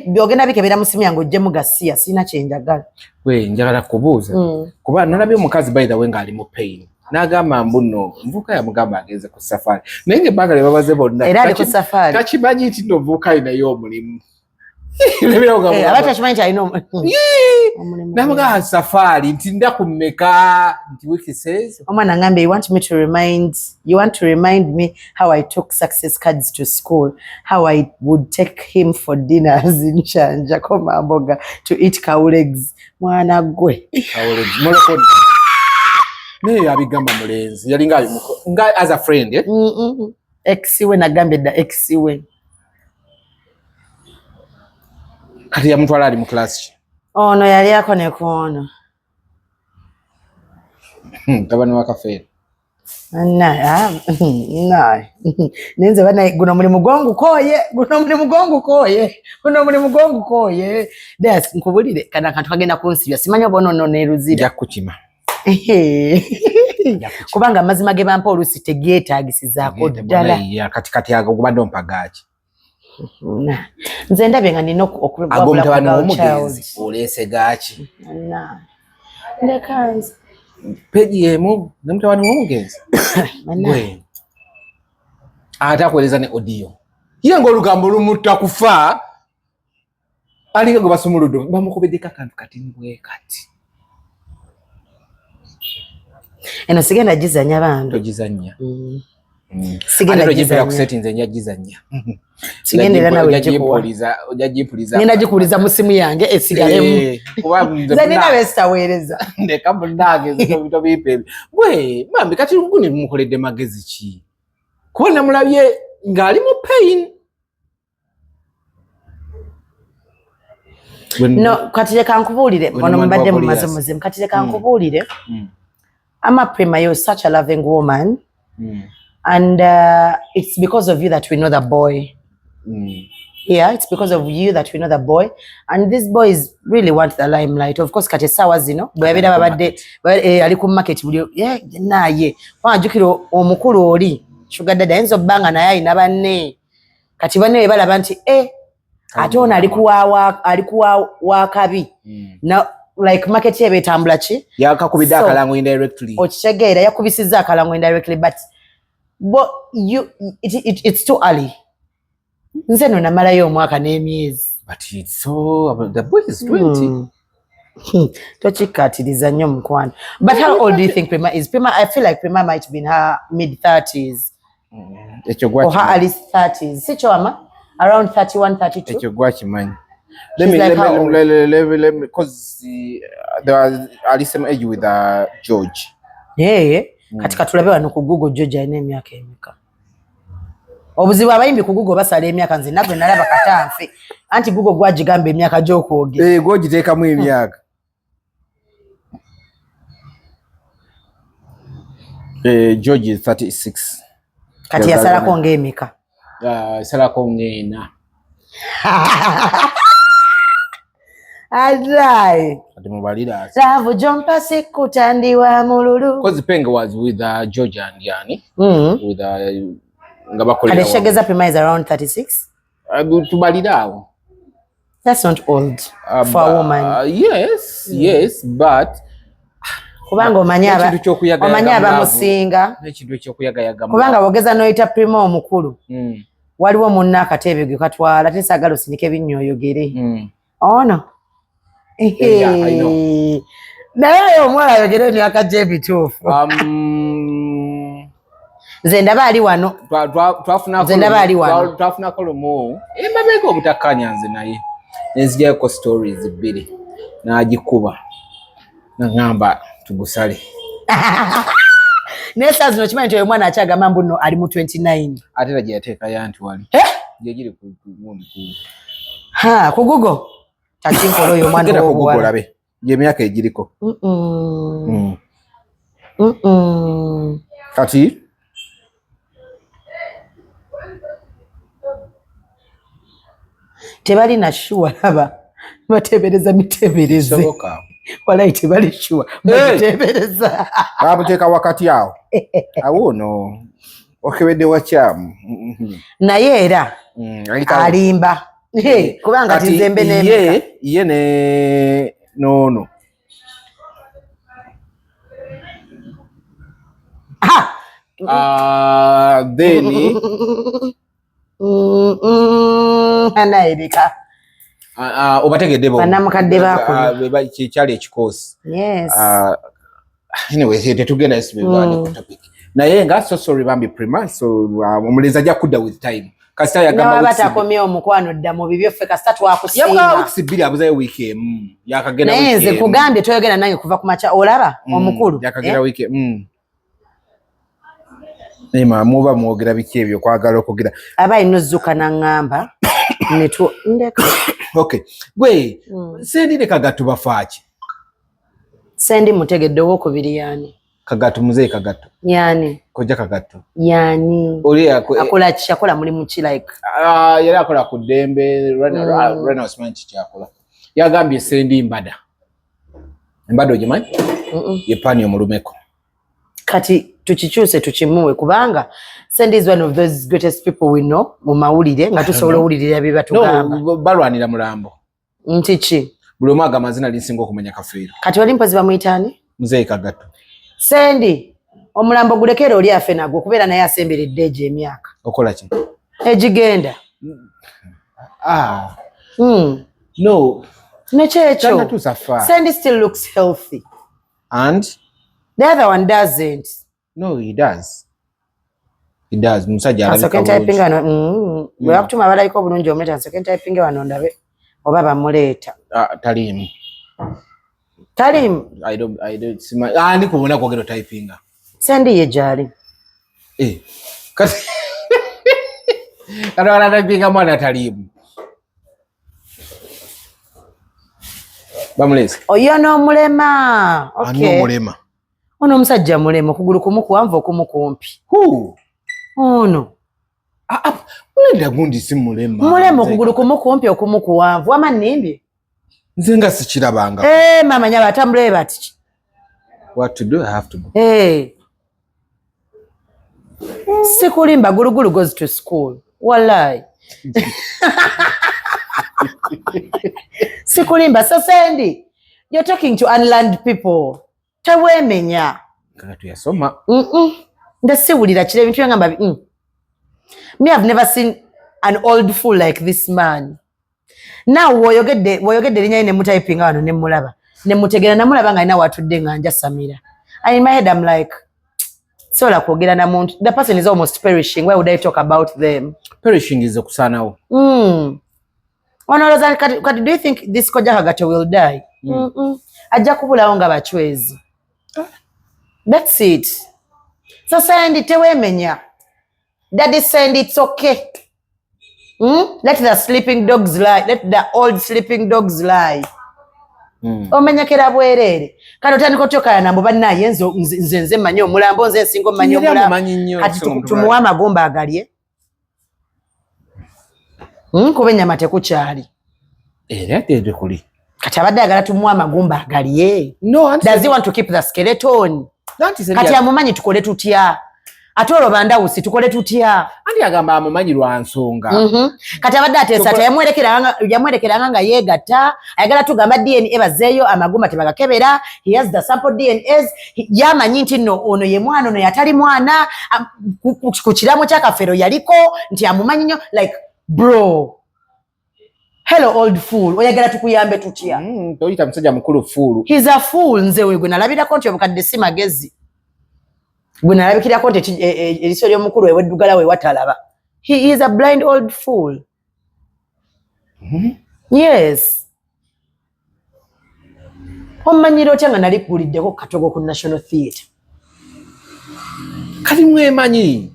byogenda bikebera musimu yange ojjemu gasiya sina kyenjagala. We njagala kubuuza. Kuba nalabye omukazi by the way nga ali mu pain. N'agamba mbuno mvuka yamugamba ageze ku safari. Naye ng'ebbanga lye babaze bonna. Era ali ku safari. Takimanyi nti nno ovuka alinayo omulimu. Abatakimanyi nti alina omulimu. Namuga safari nti ndakumeka nti wiki says. Omwana ngambe you want to remind me how I took success cards to school, how I would take him for dinners in Chanja Komamboga to eat cow legs. Mwana gwe. Cow legs. Moloko. Ne abigamba mulenzi yalinga nga as a friend eh? Exiwe nagambe da exiwe. Kati ya mtu ali mu class. Ono yali ako ne kuono. Tabani wakafera. Na. Ninze bana guno muri mugongo koye. Das nkubulire kana kantu kagenda kunsibya simanya bono no neruzira. Jakukima. Kubanga amazima ge bampa olusi tegeetaagisizaako ddala. Ya katikati yago kubadde ompagaaki. Nze ndabye nga nina okubagula mutabani w'omugenzi oleese gaaki. Ndekanze. Peji emu ne mutabani w'omugenzi. Gwe. Ate akuweereza ne audio. Ye ng'olugambo lumutta kufa. Alinga gwe basumuludo bamukubiddeko akantu kati bwe kati. Eno sigenda gizanya bantu. Togizanya. Sigenda gizanya. Kuseti nze nja gizanya. Sigenda nawe ojajipuliza. Nina jikuliza musimu yange esigalemu. Nze nina bestaweereza. Ndeka munage zito bipe. Gwe mambi kati nguni mukoledde magezi ki? Kuba namulabye ngali mu pain. No, kati leka nkubuulire. Ono mbadde mu mazomuzimu. Kati leka nkubuulire. I'm a Prima, you're such a loving woman. And it's because of you that we know the boy. Yeah, it's because of you that we know the boy. And this boy is really wants the limelight. Of course, kati sawa zino. Bwebera babadde ali ku market buli naye. Wanjukiro omukulu oli. Shuga dada enzo banga naye alina banne. Kati banne balaba nti ate ono alikuwa wakabi. Now like market ye betambula ki yakakubida akalango indirectly okitegeera yakubisiza akalango indirectly but it's too early nze no namalayo omwaka n'emyezi but it's so the boy is 20 tochikatiriza nnyo mukwano but how old do you think Prima is? Prima, I feel like Prima might be in her mid-30s or her early 30s si choma around 31 32 ekyo gwakimanyi. Let me because there was at the same age with George. Yeah. Katika tulabe wano ku Google George alina emyaka emeka. Obuzibu abayimbi ku Google basala emyaka nze nagwe nalaba katanfe. Anti Google gwagigamba emyaka gy'okwoge. Gwogiteekamu emyaka. George is 36. Kati yasalako ng'emeka. Yasalako ng'ena. Adai. Atimubalira. Savu jompa siku tandiwa mululu. Because Penge was with George and Yani. With Ngabakolera. And Shageza Prima is around 36. Tubalira. That's not old for a woman. Yes, but kubanga omanya abamusinga. N'ekintu eky'okuyagayaga. Kubanga bogeza noyita Prima omukulu. Waliwo munna akatebe gwe katwala tesagala osinike binnyoyogere. Ono. Yeah, I know. Naye omwala ayogere emyaka gy'ebituufu. Nze ndaba ali wano. Twafunako lumu. Emabega obutakkanya nze naye. Nenzijako stories bbiri. N'agikuba. Nangamba tugusale. Nesa zino kimanyi nti oyo mwana akyagamba mbu nno ali mu 29. Ate era gye yateeka yanti wali. Gye giri ku ku Google. Takinkola oyo mwana w'obuwala. Olabe. Gye emyaka egiriko. Kati tebali na shuwa laba. Batebereza mitebereze. Soboka. Walayi tebali shuwa. Batebereza. Babuteeka wakati awo. Awo no. Okebedde wakyamu. Naye era alimba. kubanga tizembe ne ye ne no then anairika obategedde bo banamukadde bako kyali ekikosi yes anyway tetugenda isibibani ku topic naye nga so sorry bambi Prima so omulenzi ajja kudda with time kasita yagamba batakomye omukwano dda mu bibyo ffe kasita twakusinga yabwa weeks abuzayo week yakagenda week naye nze kugambye toyogera nange kuva ku macha olaba omukulu yakagenda week Nema muba mwogera biki ebyo kwagala okugira abayi nozuka nangamba netu ndeka okay gwe Sendi Kagato bafaaki Sendi mutegedde wokubiri yani Kagato muzeyi Kagato yani Kojja Kagato yani oli akola kishakola muri muki like yali akola ku Dembe rana osmanyi kyakola yagambye Sendi mbada ogimanyi ye pani omulumeko kati tukikyuse tukimuwe kubanga Sendi is one of those greatest people we know mu mawulire nga tusobola owulirira bye batugamba no balwanira mulambo ntiki buli omu agamba mazina linsinga okumanya Kafeero kati wali mpozi bamuyitaani muzeyi Kagato Sendi omulambo gulekere oli afe nagwo kubeera naye asemberedde egyo emyaka okola ki egigenda no nekyekyo Sendi still looks healthy and the other one doesn't. No, he does. Musajja Akalenzi Kasula bwe bakutuma abalayiko bulungi omuleeta nsoke typing wano ndabe oba bamuleeta talimu I don't see my ni kubona kwogera typing Sendi ye jali kati kana typing mwana talimu bamulezi oyo no mulema okay mulema ono musajja mulema okugulu kumu kuwanvu okumu kumpi ono mulenda gundi si mulema okugulu kumu kumpi okumu kuwanvu amanimbi nze nga sikirabanga mama nyaba atambule bati what to do I have to go sikulimba gulugulu goes to school wallahi sikulimba so Sendi you're talking to unlearned people tewemenya Kagato yasoma ndasiwulira kire ebintu yangamba me I've never seen an old fool like this man now woyogedde linnya ne mutypinga wano ne mulaba ne mutegera namulaba nga ina watudde nga nja Samira and in my head I'm like sola kwogera na muntu the person is almost perishing why would I talk about them perishing is okusanawo onoloza kati do you think this Kojja Kagato will die ajja kubulawo nga bachwezi that's it so Sendi tewemenya daddy Sendi it's okay let the sleeping dogs lie let the old sleeping dogs lie omenyekera bwerere kati otandika otyoka nambo bannaye nze mmanyi omulambo nze nsinga omanyi omulambo kati tumuwa amagumba agalye kuba ennyama tekukyali era tede kuli kati abadde agala tumuwa amagumba agalye does he want to keep the skeleton kati amumanyi tukole tutya ate olwo bandawusi tukole tutya andi agamba amumanyi lwa nsonga kati abadde ateesa yamwerekeranga nga yeegatta ayagala tugamba DNA bazeeyo amagumba tebagakebera he has the sample DNAs yamanyi nti nno ono ye mwana ono yatali mwana ku kiramu kya Kafeero yaliko nti amumanyi nnyo like bro hello old fool oyagala tukuyambe tutya toyita musajja mukulu fool he's a fool nze we gwe nalabirako nti obukadde si magezi gwe nalabikirako nti eriso ly'omukulu eweddugala we watalaba he is a blind old fool yes omanyira otya nga nali kuguliddeko katogo ku National Theatre kali mwemanyi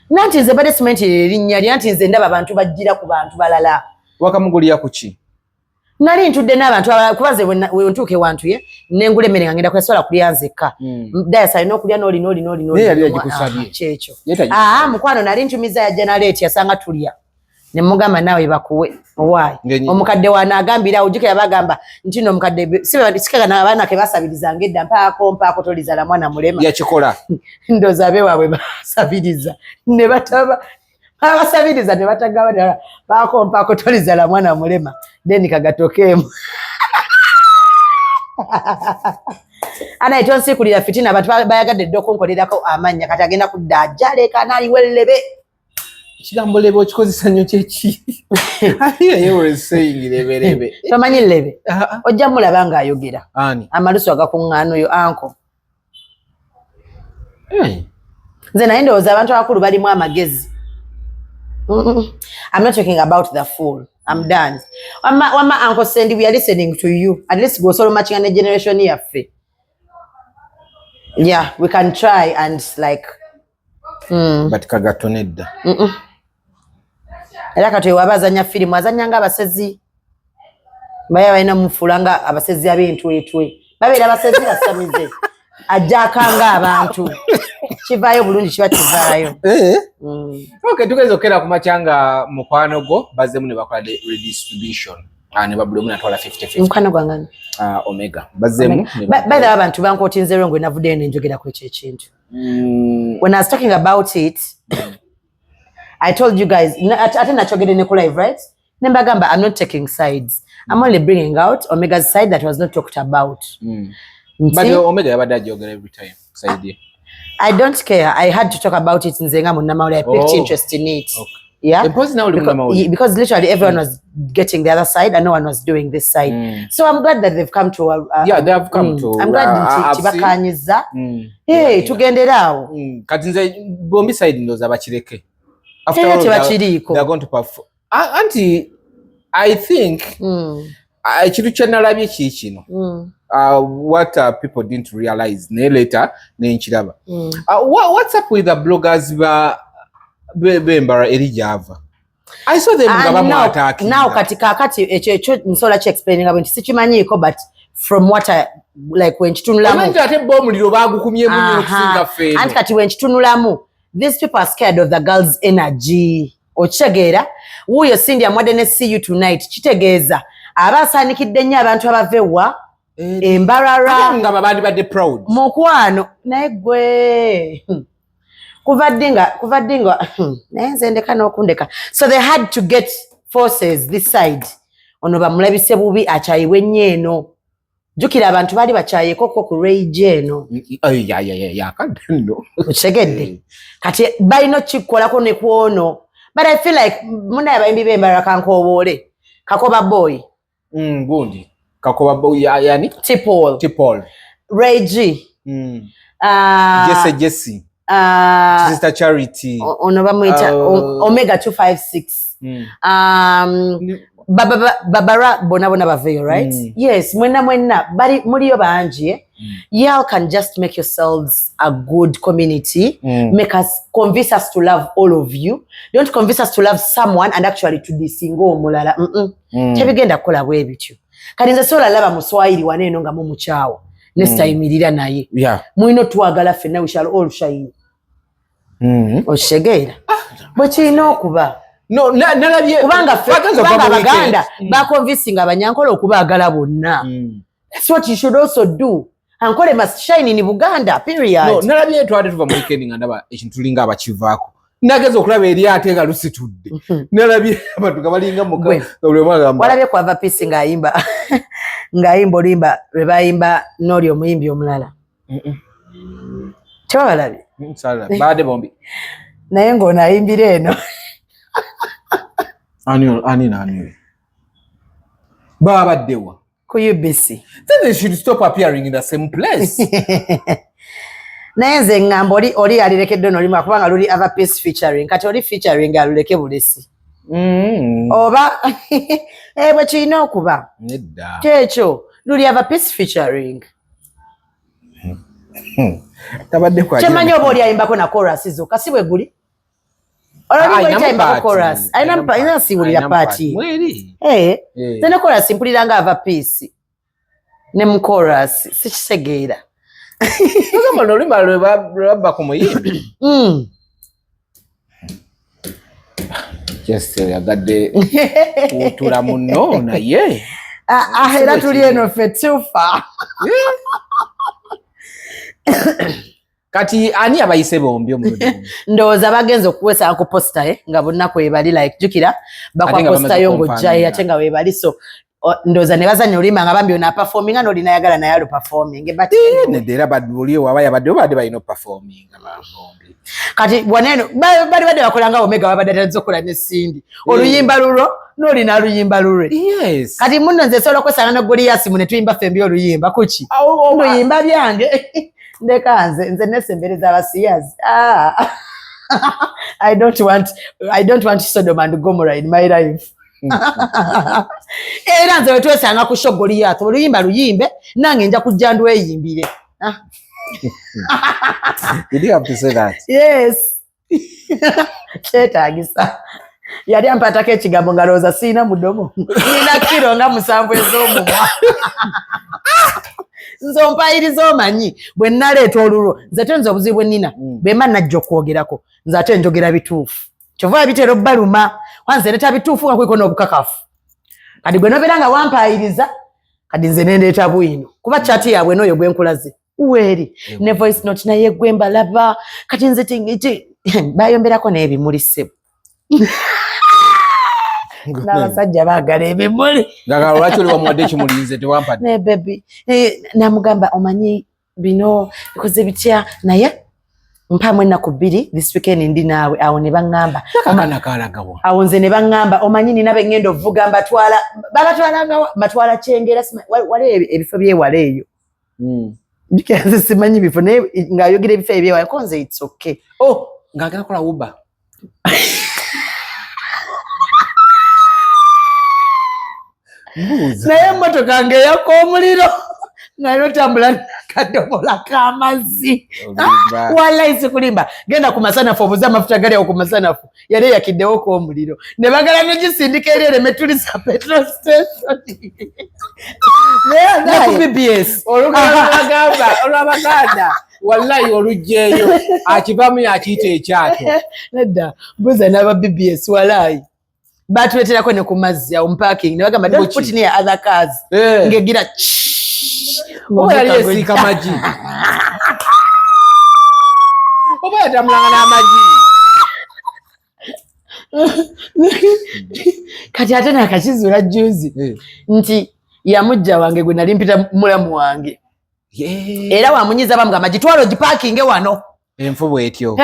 nanti nze badde simanyi erinnya lye nanti nze ndaba abantu bajjira ku bantu balala wakamugulira kuki nali ntudde n'abantu kubaze we ntuuke wantu ye nengulemere nga ngenda kwesola kulya nzekka dayasa alina okulya n'oli kyekyo mukwano nali ntumiza ya generate yasanga tulya ne mugamba nawe bakuwe owaayi omukadde wanaagambira ojjuke yabagamba nti no omukadde sikega n'abaana ke basabilizanga edda mpaako tolizala mwana mulema yakikola ndooza abe waabwe basabiliza ne bataba abasabiriza ne batagabana bakompako tolizala mwana mulema then kagatokemu ana itonsi kulira fitina abantu bayagadde doko nkolerako amanya kati agenda kudajale kanali wellebe kigambo lebe okikozesa nnyo kyeki you were saying lebe tomanyi lebe ojja mulaba nga ayogera ani amalusu agakuŋŋaana oyo anko nze naye ndowooza abantu abakulu balimu amagezi. I'm not talking about the fool. I'm done. Wama Uncle Sandy, we are listening to you. At least go so much in a generation here. Yeah, we can try and like. But Kagato nedda. Era kati wabazanya filimu azanyanga abasezi. Baya bayina mufulanga abasezi abintu etwe. Babera abasezi basamize. Ajakanga abantu. Kivayo bulungi kiba kivaayo. Okay, tukazokera ku machanga mukwano go bazemu ne bakola redistribution. Ne babule muna twala 50-50. Mukwano gwangani? Omega. Bazemu. By the abantu bankotinze rongo navude ne njogera ku ekyo ekintu. When I was talking about it, I told you guys, ate nachogede ne ku live, right? Nembagamba, I'm not taking sides. I'm only bringing out Omega's side that was not talked about. But Omega yabada jogera every time. Side. I don't care. I had to talk about it in Zenga Munamauli. I picked interest in it. Okay. Yeah. Because literally everyone was getting the other side and no one was doing this side. So I'm glad that they've come to yeah, they have come to I'm glad Tibakanyiza. Hey, tugenderawo. Kati nze bombi side ndoza bachireke. After all, they're going to perform. Auntie, I think chiru chenalabye kino. What people didn't realize later nenchiraba. What's up with the bloggers bembara elijava? I saw them ngaba attacking. Now kati echo nsola che explaining about sichimanyiko but from what I like when chitunulamu. Abantu ate bomuliro bagukumye munyo kusinga feno. And kati when chitunulamu these people are scared of the girls' energy. Ochegera wuyo Cindy amwadene see you tonight kitegeeza abasanikidde nnyo abantu abavewa embarara nga babandi badde proud mukwano naye gwe kuvaddinga naye nze ndeka n'okundeka so they had to get forces this side ono bamulabise bubi akyayiwe nnyo eno jjukira abantu baali bakyayeko ku rage eno okitegeedde kati balina okikkolako ne kwono but I feel like munaye abayimbi b'embalala kankoboole Kakoba Boy gundi Kakoba Boy yani Tipol Reggie Jesse Sister Charity ono bamwita Omega 256 Babara bona baveyo right yes mwena bali muliyo banji y'all can just make yourselves a good community make us convince us to love all of you don't convince us to love someone and actually to disingo omulala tebigenda kukola bwe bityo kati nze sola laba muswahili waneno nga mu Mujawo nestayimirira naye mwino twagala fenna we shall all shine oshegeera bwe kirina okuba no nalabye kubanga Baganda bakonvinsinga abanyankole okubaagala bonna that's what you should also do ankole must shine in Buganda period no nalabye twade tuva mu weekend nga ndaba ekintu linga abakivaako nageza okulaba eri ate nga lusitudde nalabye abantu gabalinga muka walabye kwava pisi ng'ayimba olimba lwe bayimba n'oli omuyimbi omulala tewabalabye baade bombi naye ng'ono ayimbira eno ani babaddewa ku UBC then they should stop appearing in the same place naye nze ngamba oli alirekedde n'olimu kubanga luli ava piece featuring kati oli featuring aluleke bulesi oba bwe kirina okuba nedda kyekyo luli ava piece featuring tabadde kwa kyemanyi oba oli ayimbako na chorus zokka si bwe guli Aina siwulira party. Tena chorus mpulira nga ava piece. Ne mu chorus sikisegeera. Kama nolimba lwebaba ku muyimbi. Just yagadde utula muno naye. Era tuli eno ffe tufa. Kati ani abayise bombi omuludde. Ndowooza bagenze okuwesa ku poster nga bonna kwebali like jukira bakwa poster yo ng'ojjayo ate nga weebali so ndowooza ne bazanya oluyimba nga bambi ona performing ano olinayagala naye alu performing but nedera baduli waba yabadde obadde balina performing bombi. Kati bwaneno bali bakola nga Omega wabadde atazokola ne Cindy oluyimba lulo n'olina oluyimba lulwe. Yes. Kati munno nze sobola okwesanga ne Goliath mu ne tuyimba fembi oluyimba kuki oluyimba byange ndeka nze nesembereza abasiyazi. I don't want Sodom and Gomorrah in my life. Era nze wetwesanga ku show Goliath oluyimba luyimbe nange nja kujja ndweyimbire. Did you have to say that? Yes. Kyetaagisa. Yali ampatako ekigambo nga looza siina mudomo. Nina kiro nga 7 ez'omumwa. Nze ompayiriza omanyi bwe naleeta olulwo nze tenza obuzibu bwe bwemba najja okwogerako nze ate njogera bituufu kyova bitera obbaluma wanze leeta bituufu nga kuliko n'obukakafu kati gwe nobeera nga wampayiriza kati nze nendeeta bwino kuba kyati yaabwe n'oyo gwe nkulaze uweeri ne voice note naye gwe mbalaba kati nze bayomberako n'ebimuli ssebo n'abasajja baagala ebimuli ngagala lwaki oli wamuwadde ekimuli nze tewampadde ne baby namugamba omanyi bino bikoze bitya naye mpamu ennaku 2 this weekend ndi naawe awo ne baŋŋamba akana kalagawa awo nze ne baŋŋamba omanyi nina bengenda ovuga mbatwala Kyengera wale ebifo byewala eyo nze simanyi bifo naye ng'ayogera ebifo ebyewala ko nze it's okay ng'agala kola uba naye emmotoka ng'eyaka omuliro naye otambula kadomola k'amazzi wallahi sikulimba genda ku masanafu obuze amafuta gali awo ku masanafu yali eyakiddewo k'omuliro ne bagala negisindika eri eremetulisa petrol station naye ku BBS olwabaganda wallahi olugjeeyo akivamu yakiyita ekyato nedda mbuza n'aba BBS wallahi batuleterako ne ku mazzi awo parking ne bagamba don't put near other cars ngegira oba yali esiika magi oba yatamulanga n'amagi kati ate nakakizuula juzi nti ya Mujjawo wange gwe nali mpita mulamu wange era wamunyiza bamugamba gitwala ogiparkinge wano enfu bwetyo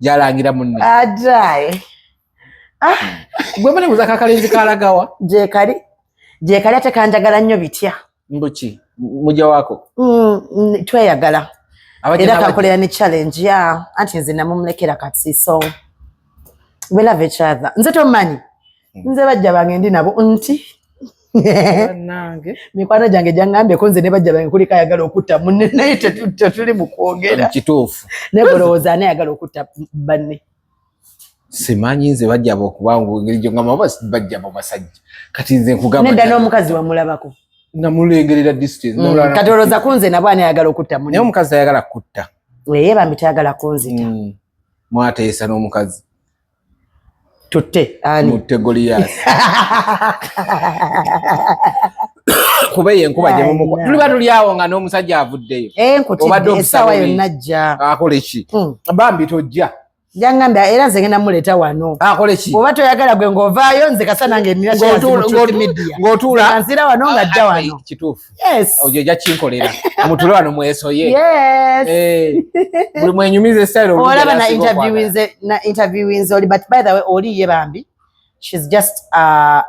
gyalangira munne adaye gwe mune Musajja Akalenzi kalagawa gyekali ate kanjagala nnyo bitya mbuki mujja wako tweyagala era kankolera ne challenge anti nze namumulekera kati so we love each other nze tomanyi nze bajja bange ndi nabo nti nange mikwano gyange gyangambeko nze ne bajja bange kuliko ayagala okutta munne naye tetuli mu kwogera kituufu negolowooza anayagala okutta banne simanyi nze bajja bokubangu ngeri gyo ngamba bajja basajja kati nze nkugamba nedda n'omukazi wamulabako namulengerera distance kati olowooza kunze nabwo anayagala okutta munne naye omukazi ayagala kutta weye bambi tayagala kunzita mwateesa n'omukazi tutte ani mutte Goliath kuba yenkuba gye mumuko tuli batuli awo nga n'omusajja avuddeyo nkutidde essaawa yonna ajja akole ki bambi tojja jangambya era nze ngenda muleeta wano akole ki oba toyagala gwe ng'ovaayo nze kasa nange nina ng'otuula ansira wano ng'ajja wano kituufu yes ojo ejja kinkolera mutule wano mwesoye yes buli mwenyumize style olaba na interviewinze oli but by the way oli ye bambi she's just a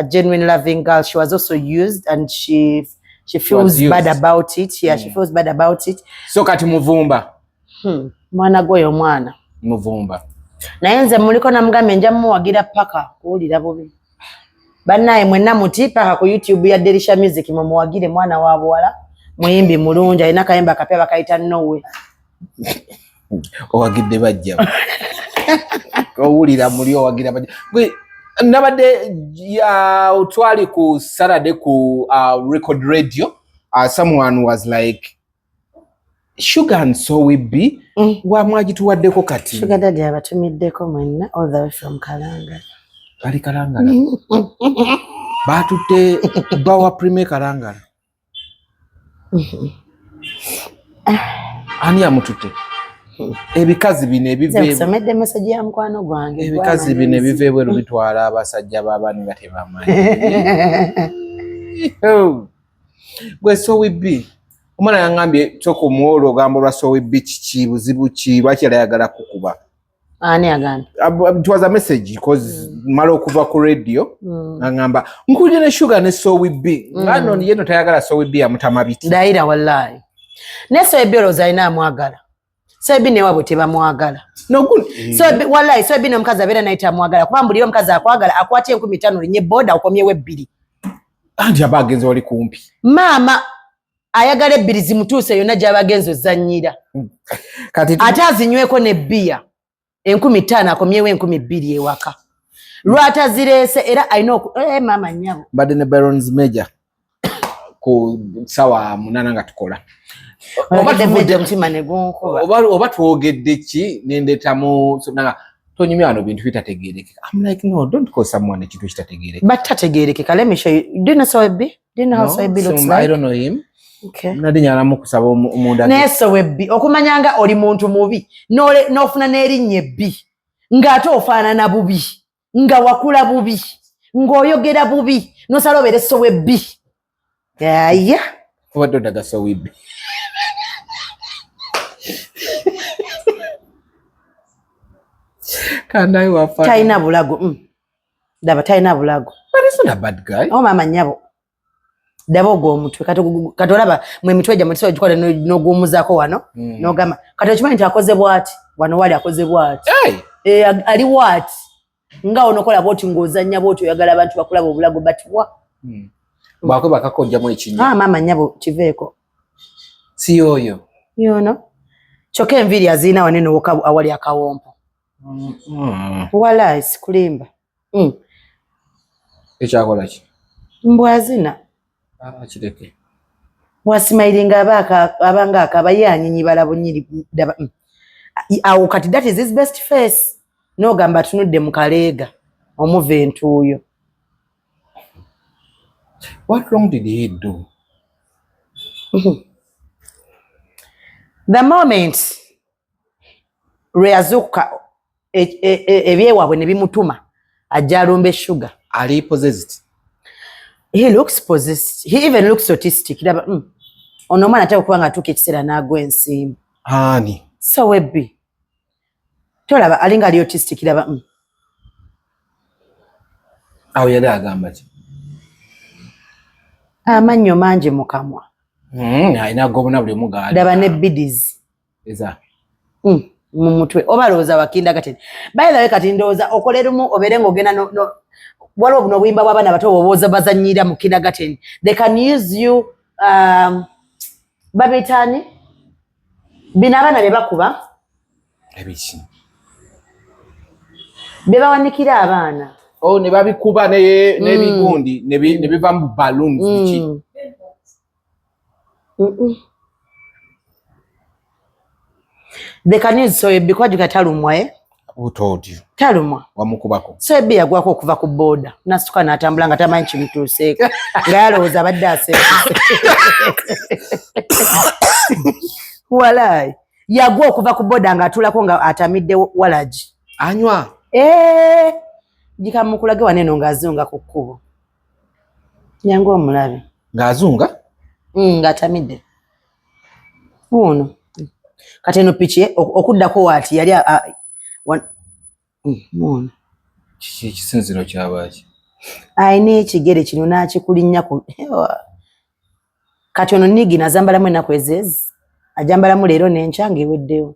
genuine loving girl. She was also used and she feels bad about it. Yeah, she feels bad about it. So kati muvumba mwana gwoyo mwana muvumba naye nze muliko namugambe nja muwagira paka kuwulira bubi bannaye mwenna muti paka ku YouTube ya Delisha Music mumuwagire mwana wa buwala muyimbi mulungi alina kayimba akapya bakayita Nowe owagidde bajja owulira muli owagira bajja gwe nabadde ya utwali ku Saturday ku record radio someone was like Shuga and Soweb wa mwagituwaddeko kati Shuga daddy abatumiddeko mwenna all the way from Kalangala kali Kalangala batutte bawa Prima Kalangala ani amututte ebikazi bino ebiveewo somedde message ya mukwano gwange ebikazi bino ebiveewo bitwala abasajja b'abaana nga tebamanyi gwe Soweb omwana yangambye kyokumuwola ogambo lwa Soweb kiki buzibu ki lwaki yayagala kukuba ani agambye it was a message because mala okuva ku radio ngamba nkuje ne Shuga ne Soweb ngano yeno tayagala Soweb amutama biti ndaira wallahi ne Soweb oloza ina amwagala Soweb ne wabo tebamwagala Soweb wallahi Soweb ne mukazi abera naita amwagala kuba mbuliro mukazi akwagala akwate 15 linye boda okomyewe 2 andi abagenzi wali kumpi mama ayagala 2 zimutuse yona jabagenzo zanyira kati atazinyweko ne bia 15 akomyewe 12 ewaka lwata zirese era aino mama nyabo bade ne Barons Major ko sawa munana nga tukola oba twogedde ki nendetamu nanga tonyumya wano bintu bitategeerekeka. I'm like, no, don't call someone ekintu kitategeerekeka. But tategeerekeka, let me show you. Do you know Soweb? Do you know how Soweb looks like? I don't know him. Okay. Nadi nyalamu kusaba omunda. Ne Soweb okumanyanga oli muntu mubi n'ofuna n'erinnya ebbi ng'ate ofaanana bubi nga wakula bubi ng'oyogera bubi n'osala obeere Soweb. Aya. Obadde odaga Soweb. Kandai wafa. Taina bulago. Daba taina bulago. But he's not a bad guy. Oh mama nyabo. Daba ogwo omutwe katolaba mwe mitwe gya mutiso gikole n'ogumuzaako wano n'ogamba kati okimanyi nti akoze bw'ati wano wali akoze bw'ati. Ali bw'ati nga onokola bw'oti ng'ozannya bw'oti oyagala abantu bakulaba obulago bati wa. Bwakwe bakakojjamu ekinyi. Mama nyabo kiveeko. Si oyo. Yono. Kyokka enviiri aziina wanene awali akawompo. Wala sikulimba. Ekyakola ki? Mbwazina. Kireke. Wasimailinga abanga akabaye anyinyi balabo nyiri daba. Awo kati that is his best face. No gamba tunudde mu kaleega omuventu oyo. What wrong did he do? The moment Reazuka ebyewabwe ne bimutuma ajja alumbe Shuga. Ali possessed. He looks possessed. He even looks autistic. Ono mwana ataka kuba nga atuuka ekiseera n'agwa ensimbu. Ani? Soweb. Tolaba alinga ali autistic laba. Awo yali agamba ki? Amannyo mangi mu kamwa. Alina gobona buli omu gaali. Daba ne bidizi. Eza. Mu mutwe. Oba lowooza wakinda kati. By the way kati ndowooza okolerumu obeere ng'ogenda waliwo buno obuyimba bw'abaana bato bw'obooza bazannyira mu kindergarten. They can use you babitaani bino abaana bye bakuba ebiki bye bawanikira abaana ne babikuba n'ebigundi ne biva mu balloons biki they can use Soweb kwajjuka talumwa Who told you? Talumwa. Wamukubako. Soweb yagwako okuva ku boda. Nasituka n'atambula nga tamanyi kimutuuseeko. Nga yalowooza abadde aseekuse. Walaayi. Yagwa okuva ku boda nga atulako nga atamidde walagi. Anywa. Gikamukulage waneno ng'azunga ku kkubo. Nyangu omulabe. Ng'azunga? Ng'atamidde. Uno. Kati eno piki okuddako waati yali muno. Kiki ekisinziro ky'abaaki? Ayina ekigere kino n'akikulinnya ku. Kati ono nigi nazambalamu ennaku ezezi. Ajambalamu leero n'enkya ng'eweddewo.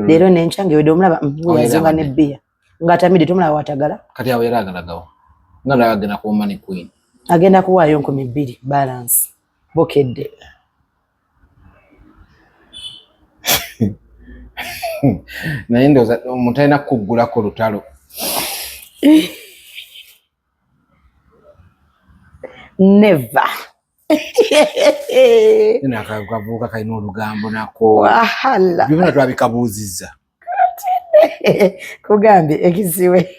Leero n'enkya ng'eweddewo omulaba yazunga ne bbiya. Ng'atamidde tomulaba watagala. Kati awo era agalagawo. Nga nawe agenda ku Money Queen. Agenda kuwaayo 2,000 balance. Bokedde. Naye ndowooza omuntu alina kuggulako lutalo. Never. Nina akavubuka kalina olugambo nako. Wahala. Byonna twabikabuuzizza. Kugambye ekisiwe.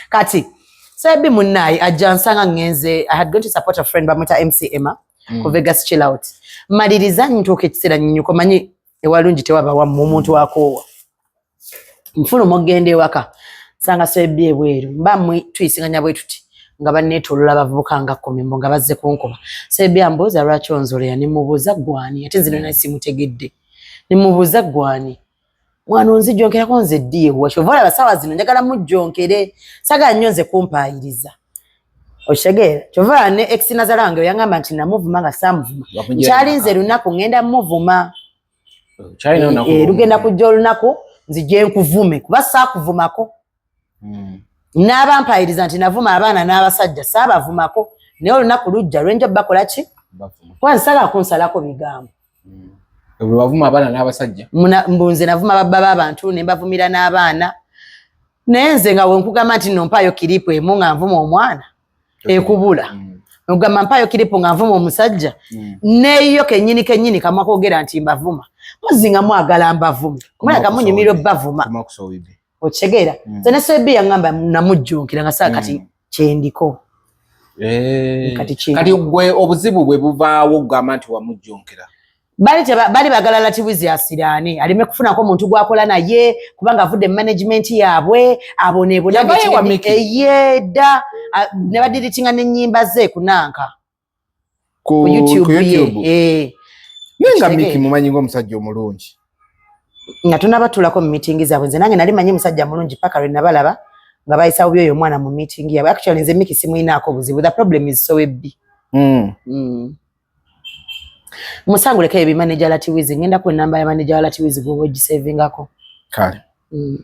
Kati Soweb munnayi ajja nsanga ngenze. I had gone to support a friend bamuta MC Emma ku Vegas chill out. Maliriza ntuuka ekiseera nnyuko manyi ewalungi tewaba wa omuntu akoowa nfuna omugende waka sanga Soweb ebweru mba tuyisinganya bwe tuti nga banneetoolola abavubuka nga 10 mbo nga bazze kunkuba Soweb ambuuza lwaki onzolera ne mubuuza gwani ate zino nasi mutegedde ne mubuuza gwani mwana onzijonkerako nze ddiye washovala basawa zino njagala mujjonkere saga nnyo nze kumpaayiriza oshegera chovala ne ex nazalange yangamba nti namuvuma nga samuvuma nkyali nze lunaku ngenda muvuma lugenda kujja olunaku nzije nkuvume kuba saakuvumako n'abampaayiriza nti navuma abaana n'abasajja saabavumako naye olunaku lujja lwenja bakola ki kwansala kunsalako bigambo wavuma abaana n'abasajja mbunze navuma babba b'abantu ne mbavumira n'abaana naye nze nga wenkugamba nti nompaayo kiripu emu nga nvuma omwana ekubula nkugamba mpaayo kiripu nga nvuma omusajja neeyo kennyini kamwa koogera nti mbavuma muzi nga mwagala mbavume kumala kamunyumirwa bavuma okitegeera nze ne Soweb yaŋŋamba namujjunkira nga saa kati kyendiko kati gwe obuzibu bwe buvaawo okugamba nti wamujjunkira bali bagala Latiwizi asiraane aleme kufunako omuntu gwakola naye kubanga avudde mu management yaabwe aboneebonayeda ne badiritinga n'ennyimba ze kunanka ku YouTube nenga Miki mumanyi ng'omusajja omulungi nga tunabatulako mu meeting zaabwe nze nange nali manyi musajja mulungi paka lwe nabalaba nga bayisawo byoyo omwana mu meeting yaabwe actually nze Miki simuyinaako obuzibu the problem is Soweb musanguleko ebi manager Latiwizi ngenda ku namba ya manager Latiwizi gwe ogisavingako kale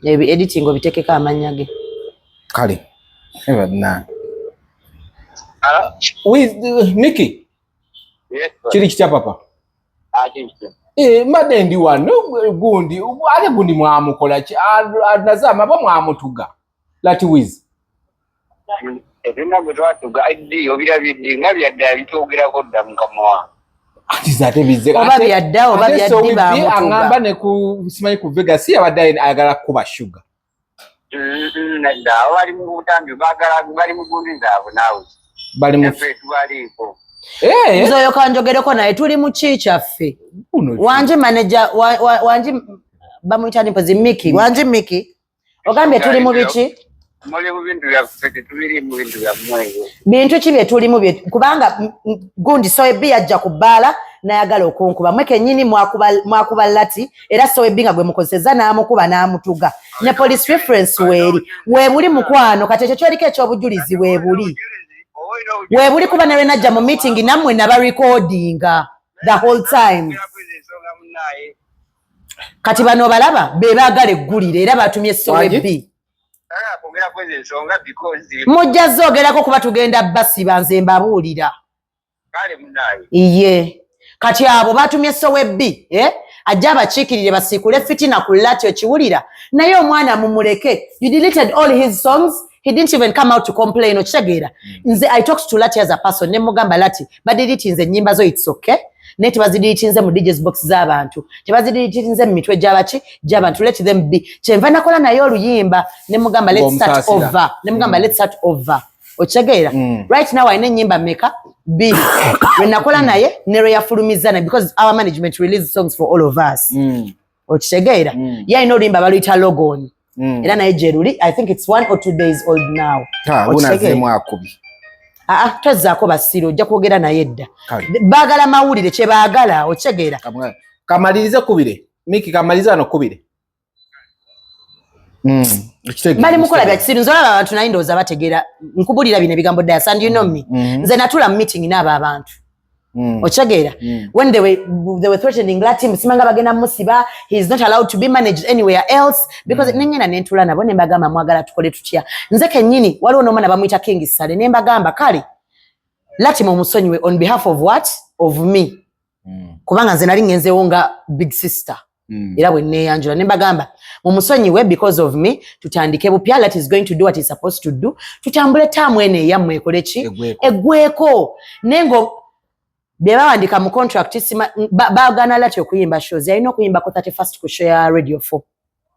ebi editing obitekeko amanya ge kale ebadna Miki kiri kitya papa mbadde ndi wano gundi ate gundi mwamukola ki nazama ba mwamutuga Latiwizi ebina gwe twatuga iddi obirabidde nga byadde abitwogerako dda mukama wange atizate bize oba byadda oba byaddi bamutuga angamba ne ku simanyi ku Vegas yabadde ayagala kuba Shuga nadda bali mu butambi bali mu gundi zaabwe naawe bali mu tubaliko nzoyo kanjogereko naye tuli mu kyaffe wanje manager wanje bamuyitani mpozi Miki wanje Miki ogambye tuli mu biki muli mu bintu byaffe tetubiri mu bintu byammwe bintu ki bye tulimu kubanga gundi Soweb yajja ku bbaala n'ayagala okunkuba mwe kennyini mwakuba Lati era Soweb nga gwe mukozeseza n'amukuba n'amutuga ne police reference weebuli mukwano kati ekyo kyoliko ekyobujulizi weebuli kuba nawe najja mu meeting nammwe naba recordinga the whole time kati bano balaba be baagala eggulire era batumye Soweb mujja zoogerako kuba tugenda basiba nze mbabuulira iye kati abo batumye Soweb ajja abakiikirire basiikule fitina ku Lati okiwulira naye omwana mumuleke you deleted all his songs he didn't even come out to complain okitegeera nze I talked to Lati as a person ne mugamba Lati badiritinze ennyimba zo it's okay naye tebazidiritinze mu DJ's box z'abantu tebazidiritinze mu mitwe gy'abantu let them be kyenva nakola naye oluyimba ne mugamba let's start over okitegeera right now ayina ennyimba meka bbiri lwe nakola naye ne lwe yafulumizana because our management released songs for all of us okitegeera ye ayina oluyimba baluyita Logon era naye gyeruli I think it's 1 or 2 days old now tozzaako basiro ojja kwogera naye dda baagala mawulire kye baagala okitegeera kamalirize kubire Miki kamalirize ano kubire bali mukola bya kisiru nzolaba abantu naye ndowooza bategeera nkubulira bino ebigambo dayas and you know me nze natula mu meeting n'abo abantu okitegeera when they were threatening Lati musimanga bagenda musiba he is not allowed to be managed anywhere else because nengena nentula nabo ne mbagamba mwagala tukole tutya nze kennyini waliwo n'omwana bamuyita King Sale ne mbagamba kale Lati mumusonyiwe on behalf of what of me kubanga nze nali ngenzeewo nga big sister era bwe neeyanjula ne mbagamba mumusonyiwe because of me tutandike bupya Lati is going to do what he's supposed to do tutambule taamu ene eyammwe ekole ki eggweko nengo bebawandika mu contract baagana Lati okuyimba shows yalina okuyimbako 31st ku show ya Radio 4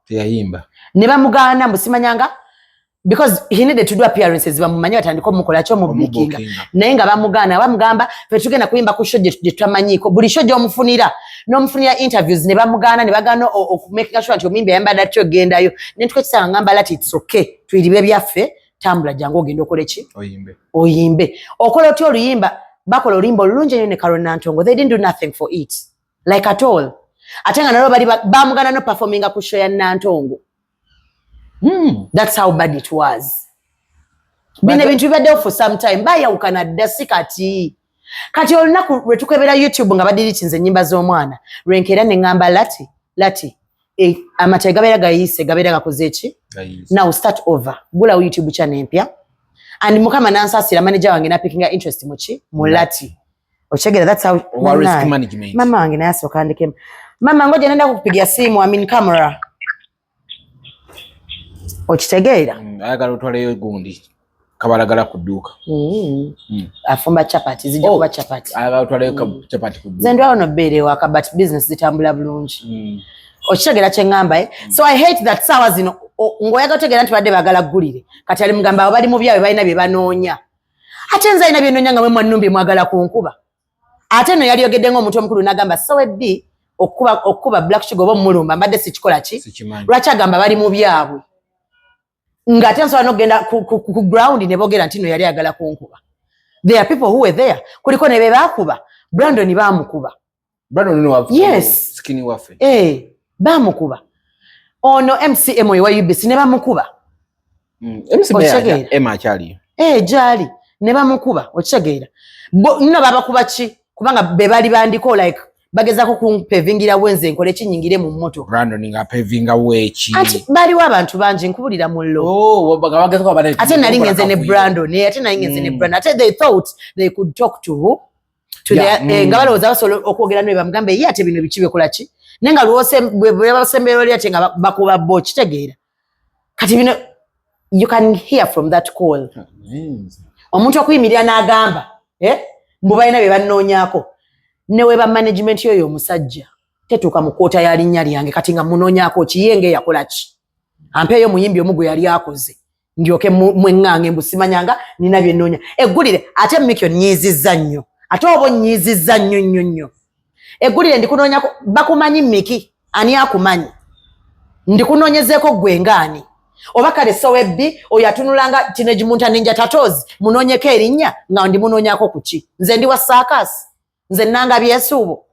teyayimba ne bamugaana mbusimanyanga because he needed to do appearances bamumanyi batandika omukola kyo mu bikinga naye nga bamugamba fe tugenda kuyimba ku show gye twamanyiko buli show gy'omufunira n'omufunira interviews ne bamugana ne bagana okumakinga sure nti omuyimbi ayambala atyo gendayo ne tukekisanga ngamba lati it's okay tuyiribe byaffe tambula jangu ogenda okole ki oyimbe okola otyo oluyimba bakola oluyimba olulungi nnyo ne Carol Nantongo they didn't do nothing for it like at all ate nga nalwo bali bamugana no performinga ku show ya Nantongo. That's how bad it was. Bine bintu bibaddewo for some time bayawukana dda si kati olunaku lwe tukebera YouTube nga badirikinze ennyimba z'omwana lwenkera ne ngamba lati amata gabeera gayise gabeera gakoze eki now start over gulawo YouTube channel empya and mukama nansasira manager wange napikinga interest mu lati ochegera that's how risk management mama wange nayasoka andike mama ngoja nenda kukupigia simu I'm in camera okitegeera ayagala otwaleyo gundi kabalagala ku dduuka afumba chapati zijja kuba chapati ayagala otwaleyo chapati ku dduuka ze ndwawo nobbeere waka but business zitambula bulungi okitegeera kye ngamba so I hate that sawa zino ngoyaga otegeera nti badde bagala ggulire kati ali mugamba abo bali mu byawe balina bye banoonya ate nze alina byenoonya nga mwe mwannumbi mwagala ku nkuba ate no yali yogedde ng'omuntu omukulu n'agamba Soweb okuba black sugar oba omulumba mbadde sikikola ki lwaki agamba bali mu byabwe nga ate nsobola n'okugenda ku ground ne boogera nti no yali ayagala kunkuba there are people who were there kuliko ne be baakuba Brandon baamukuba yes skinny waffe baamukuba ono MCM wa UBC ne bamukuba MCM akyaliyo gyali ne bamukuba okitegeera nno babakuba ki kubanga be bali bandiko like bagezako kumpevingira wenze nkole kinyingire mu moto Brandon nga pevinga wechi ati baliwo abantu bangi nkubulira mullo bagezako abale ate nali ngenze ne Brandon ate nali ngenze ne Brandon ate they thought they could talk to their nga balowooza basobola okwogera naye bamugambe ye ate bino bikibe kola ki nenga bwe basembero lya ate nga bakuba bo kitegeera kati bino you can hear from that call omuntu okuyimirira n'agamba mbu balina bye bannoonyaako newe ba management yoyo omusajja tetuuka mu kwota ya linnya lyange kati nga munoonyaako kiyenge yakola ki ampeeyo muyimbi omu gwe yali akoze ndyoke mweŋŋange mbusimanyanga nina bye nnoonya eggulire ate Mikyo nyiizizza nnyo ate oba onnyiizizza nnyo eggulire ndikunoonyako bakumanyi Miki ani akumanyi ndikunoonyezeeko gwe ngaani oba kale Soweb oyo atunulanga Teenage Mutant Ninja Turtles munoonyeko erinnya nga ndimunoonyaako ku ki nze ndi wa saakasi nze nanga byesuubo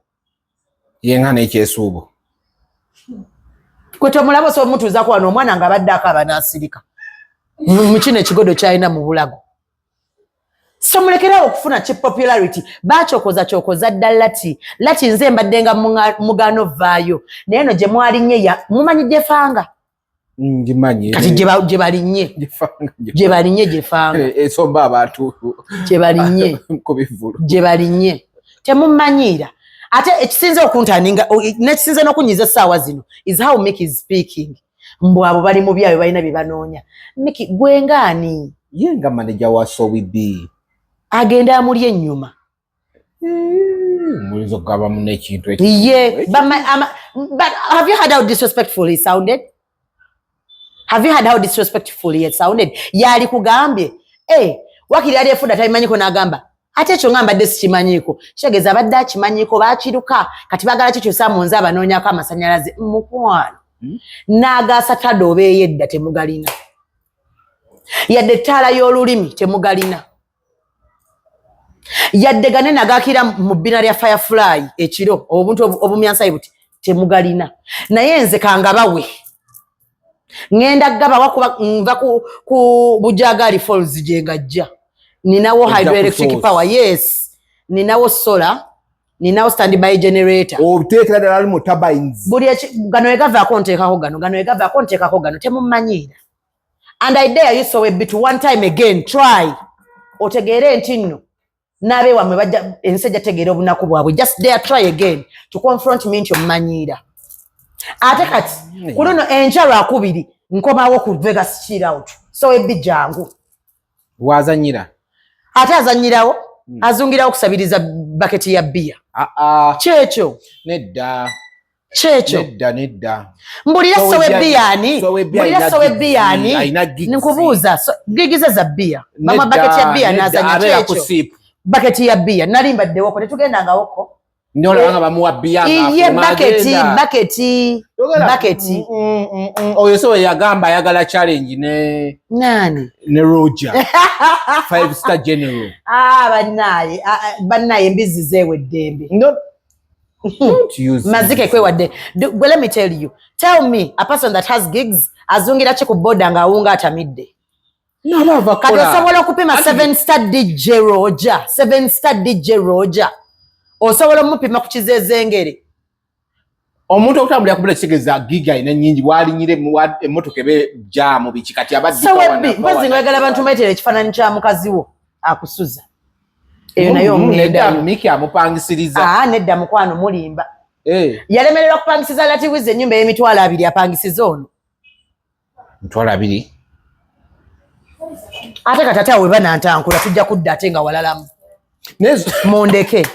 yenga n'ekyesuubo kwe tomulaba so mutuuzaako wano omwana nga badde akaba n'asirika mu kino ekigodo kyalina mu bulago so mulekerawo okufuna ki popularity bakyokoza ddala lati nze mbaddenga mugaano vaayo naye no gye mwalinnye mumanyi gyefanga kati gye balinnye gyefanga esomba abantu gye balinnye temumanyiira ate ekisinze okuntaninga nekisinze n'okunyiza essaawa zino is how Mickey is speaking mbu abo bali mu byawe balina bye banoonya Mickey gwe ngaani ye nga manager wa Soweb agenda amuli ennyuma mulizo okugaba mu n'ekintu but have you heard how disrespectful he sounded? Have you heard how disrespectful he sounded? Yali kugambye wakiri ali efunda talimanyiko n'agamba ate ekyo nga mbadde sikimanyiiko kitegeeza abadde akimanyiiko baakiruka kati baagala kikyusa mu nze abanoonyako amasannyalaze mukwano n'agaasa tadde oba eyedda temugalina yadde ettaala y'olulimi temugalina yadde gane nagakira mu bbina lya Firefly ekiro obuntu obumyansayi buti temugalina naye nze kangabawe ngenda gaba wakuba nva ku Bujagali Falls gye ngajja ninawo hydroelectric power yes ninawo solar ninawo standby generator obuteekera ddala ali mu turbines buli gano egavaako nteekako gano temumanyiira and I dare you Soweb to one time again try otegeere nti nno n'abe wamwe bajja ensejja tegeera obunaku bwabwe just dare try again to confront me nti omumanyiira ate kati kunono enkya lwakubiri nkomawo ku Vegas chill out Soweb jangu wazanyira ate azanyirawo azungirawo kusabiriza baketi ya bia kyekyo nedda Checho. Nedda. Mbulira Soweb yani. Mbulira Soweb yani. Nikubuuza gigize za bia. Mama bucket ya bia nazanya checho. Bucket ya bia. Nalimba dewoko tetugenda ngawoko. Ndola nga bamuwa bia nga. Iye bucket. Oyo so yagamba yagala challenge ne nani? Ne Roger. 5-star general. Banaye mbizi zewe dembe. Don't use mazike kwe wadde. Well, let me tell you. Tell me a person that has gigs azungira che ku boda nga unga atamidde. No, vakola. Kati osobola okupima 7-star DJ Roger. 7-star DJ Roger. Osobola mupima ku kizezengere. Omuntu okutambulira ku bulekigeza giga ina nyingi wali nyire mu emotoka be jamu bichikati abadde kwa wana. So mbazi ngwagala bantu maitere ekifananyi kya mukazi wo akusuza. Eyo nayo nedda Miki amupangisiriza. Nedda mukwano mulimba. Yalemererwa kupangisiza lati wize ennyumba y'emitwalo 2 apangisiza ono. Mitwalo 2. Ate katata we banantankula tujja kudda ate nga walalamu. Mondeke.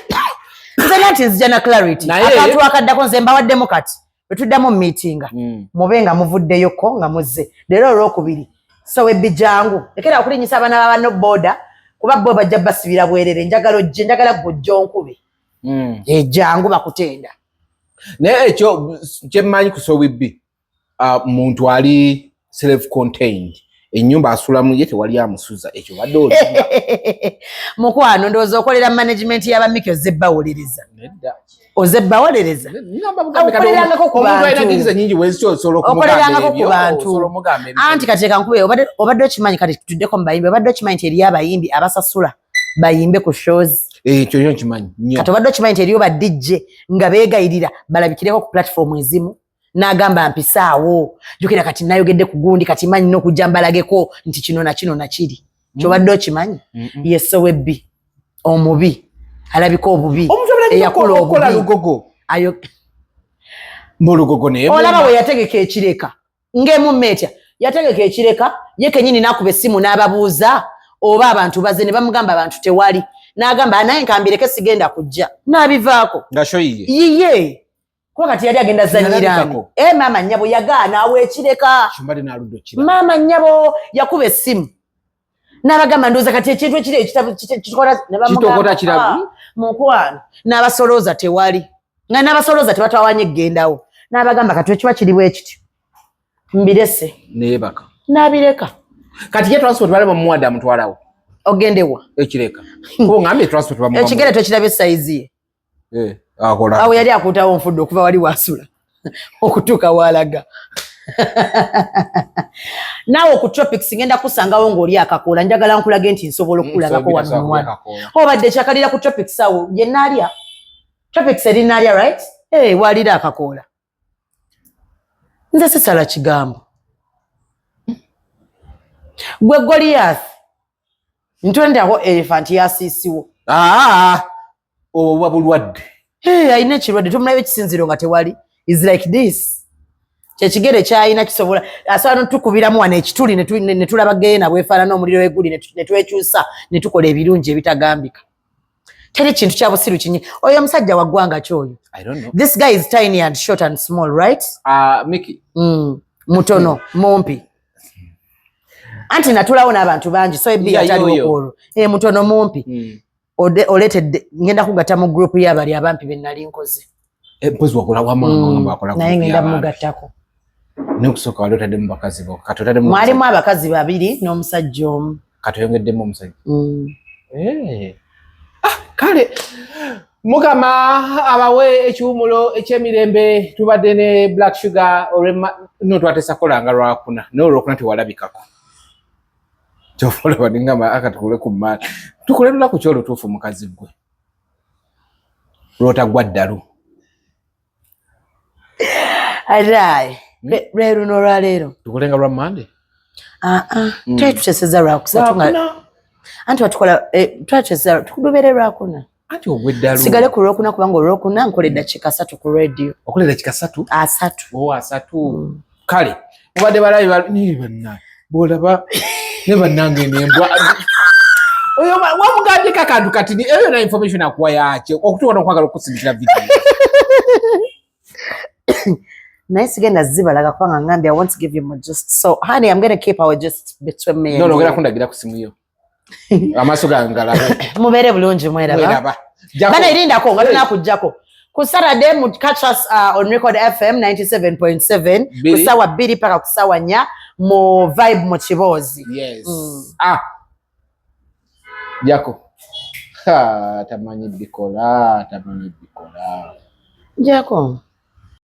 Nze nati nzija na clarity. Akatu akaddako nze mbawaddemu kati. Betuddamu meetinga. Mubenga muvuddeyo ko nga muzze. Leero olwokubiri. Soweb jangu. Lekera okulinyisa abaana b'abano boda. Kuba bo bajja basibira bwerere njagala gojja onkube. Jangu bakutenda. Naye ekyo kyemmanyi ku Soweb muntu ali self contained. Ennyumba asulamu ye tewali amusuza ekyo badde olimba. Mukwano ndowooza okolera management y'abamiki ozebbawuliriza. Nedda. Ozebbawuliriza. Okolerangako ku bantu. Anti kateeka nkube obadde okimanyi kati tutuddeko mu bayimbi obadde okimanyi nti eriyo abayimbi abasasula bayimbe ku shows. Ekyo nyo kimanyi. Kati obadde okimanyi nti eriyo ba DJ nga beegayirira balabikireko ku platform ezimu. Nagamba mpisaawo jukira kati nayogedde ku gundi kati manyi n'okujja mbalageko nti kino na kino na kiri kyobadde okimanyi ye Soweb omubi alabika obubi eyakola obubi lugogo ayo mbolugogo ne olaba we yategeka ekireka ngemu metya yategeka ekireka ye kenyini nakuba essimu n'ababuuza oba abantu baze ne bamugamba abantu tewali n'agamba naye nkambireke sigenda kujja n'abivaako ngashoyiye yiye kwa kati yali agenda zanyirani. Mama Nyabo yagaana awekireka. Shumbali na aludo kira. Mama Nyabo yakuba essimu. N'abagamba ndoza kati ekintu ekiri ekitabu kikola ne bamugamba. Kitokota kirabu. Mukwano. N'abasoloza tewali. Nga n'abasoloza tebatwawanye gendawo. N'abagamba kati ekiba kiri bwe kiti. Mbirese. Nebaka. N'abireka. Kati ye transport bale mu mwada mutwalawo. Ogendewa. Ekireka. Ko ngambe transport bamu. Ekigere tokirabe size ye. Akola. Awo yali akutawo nfuddo okuva wali wasula. Okutuuka walaga. Naawe ku tropics ngenda kusangawo ng'oli akakoola njagala nkulage nti nsobola okukulabako wano mu mwana. Obadde kyakalira ku tropics awo ye naalya. Tropics eri naalya right? Walira akakoola. Nze sisala kigambo. Gwe Goliath. Ntondako elephant yasiisiwo. Owa bulwadde. Ayina ekirwadde tumulabe ekisinziro nga tewali. Is like this. Kyekigere kyayina kisobola. Asobola tukubiramu wano ekituli ne tulaba geena bwefaanana omuliro w'egguli ne twekyusa ne tukola ebirungi ebitagambika. Teri kintu kya busiru kinyi. Oyo omusajja wa ggwanga kyoyo. I don't know. This guy is tiny and short and small, right? Miki. Mutono, mumpi. Anti natulawo n'abantu bangi so ebbi atali okolo. Mutono mumpi. Oletedde ngenda kugatta mu group y'abali abampi be nali nkoze. Mpozi wakola wamanga bakola. Naye ngenda mugattako. Nekusooka wali otadde mu bakazi bo. Kati otadde mu. Mwalimu abakazi babiri n'omusajja omu. Kati oyongeddemu omusajja. Kale Mukama abawe ekiwumulo ekyemirembe tubadde ne Black Sugar no twatesa kolanga lwakuna n'olwokuna tewalabikako. Chofola baningama akatukule ku mali. Tukulendula ku kyolo tufu mukazi gwe. Lota gwaddalu. Alright. Lero no lero. Tukulenga lwa Monday? Tweteseza lwa kusatunga. Anti watukola tweteseza tukudubere lwakuna. Anti ogweddalu. Sigale ku lwakuna kubanga lwakuna nkoledda dakika 3 ku radio. Okoledda dakika 3? 3. 3. Kale. Mubadde balabi ni banna. Bolaba ne bannange nembwa. Oyo wamugambye kakantu kati ni eyo na information akuwa yake okutuona kwagala okusimikira video. Nice again as zibalaga kwanga ngambi. I want to give you more just. So honey, I'm going to keep our just between me and no gera kundagira kusimuyo amaso gangala mubere bulungi mweraba bana irinda ko ngatuna kujjako ku Saturday mu catch us on Record FM 97.7 ku sawa 2 paka ku sawa 4 mu vibe mu Kibozi. Yes. Jako tamanyi bikola Jako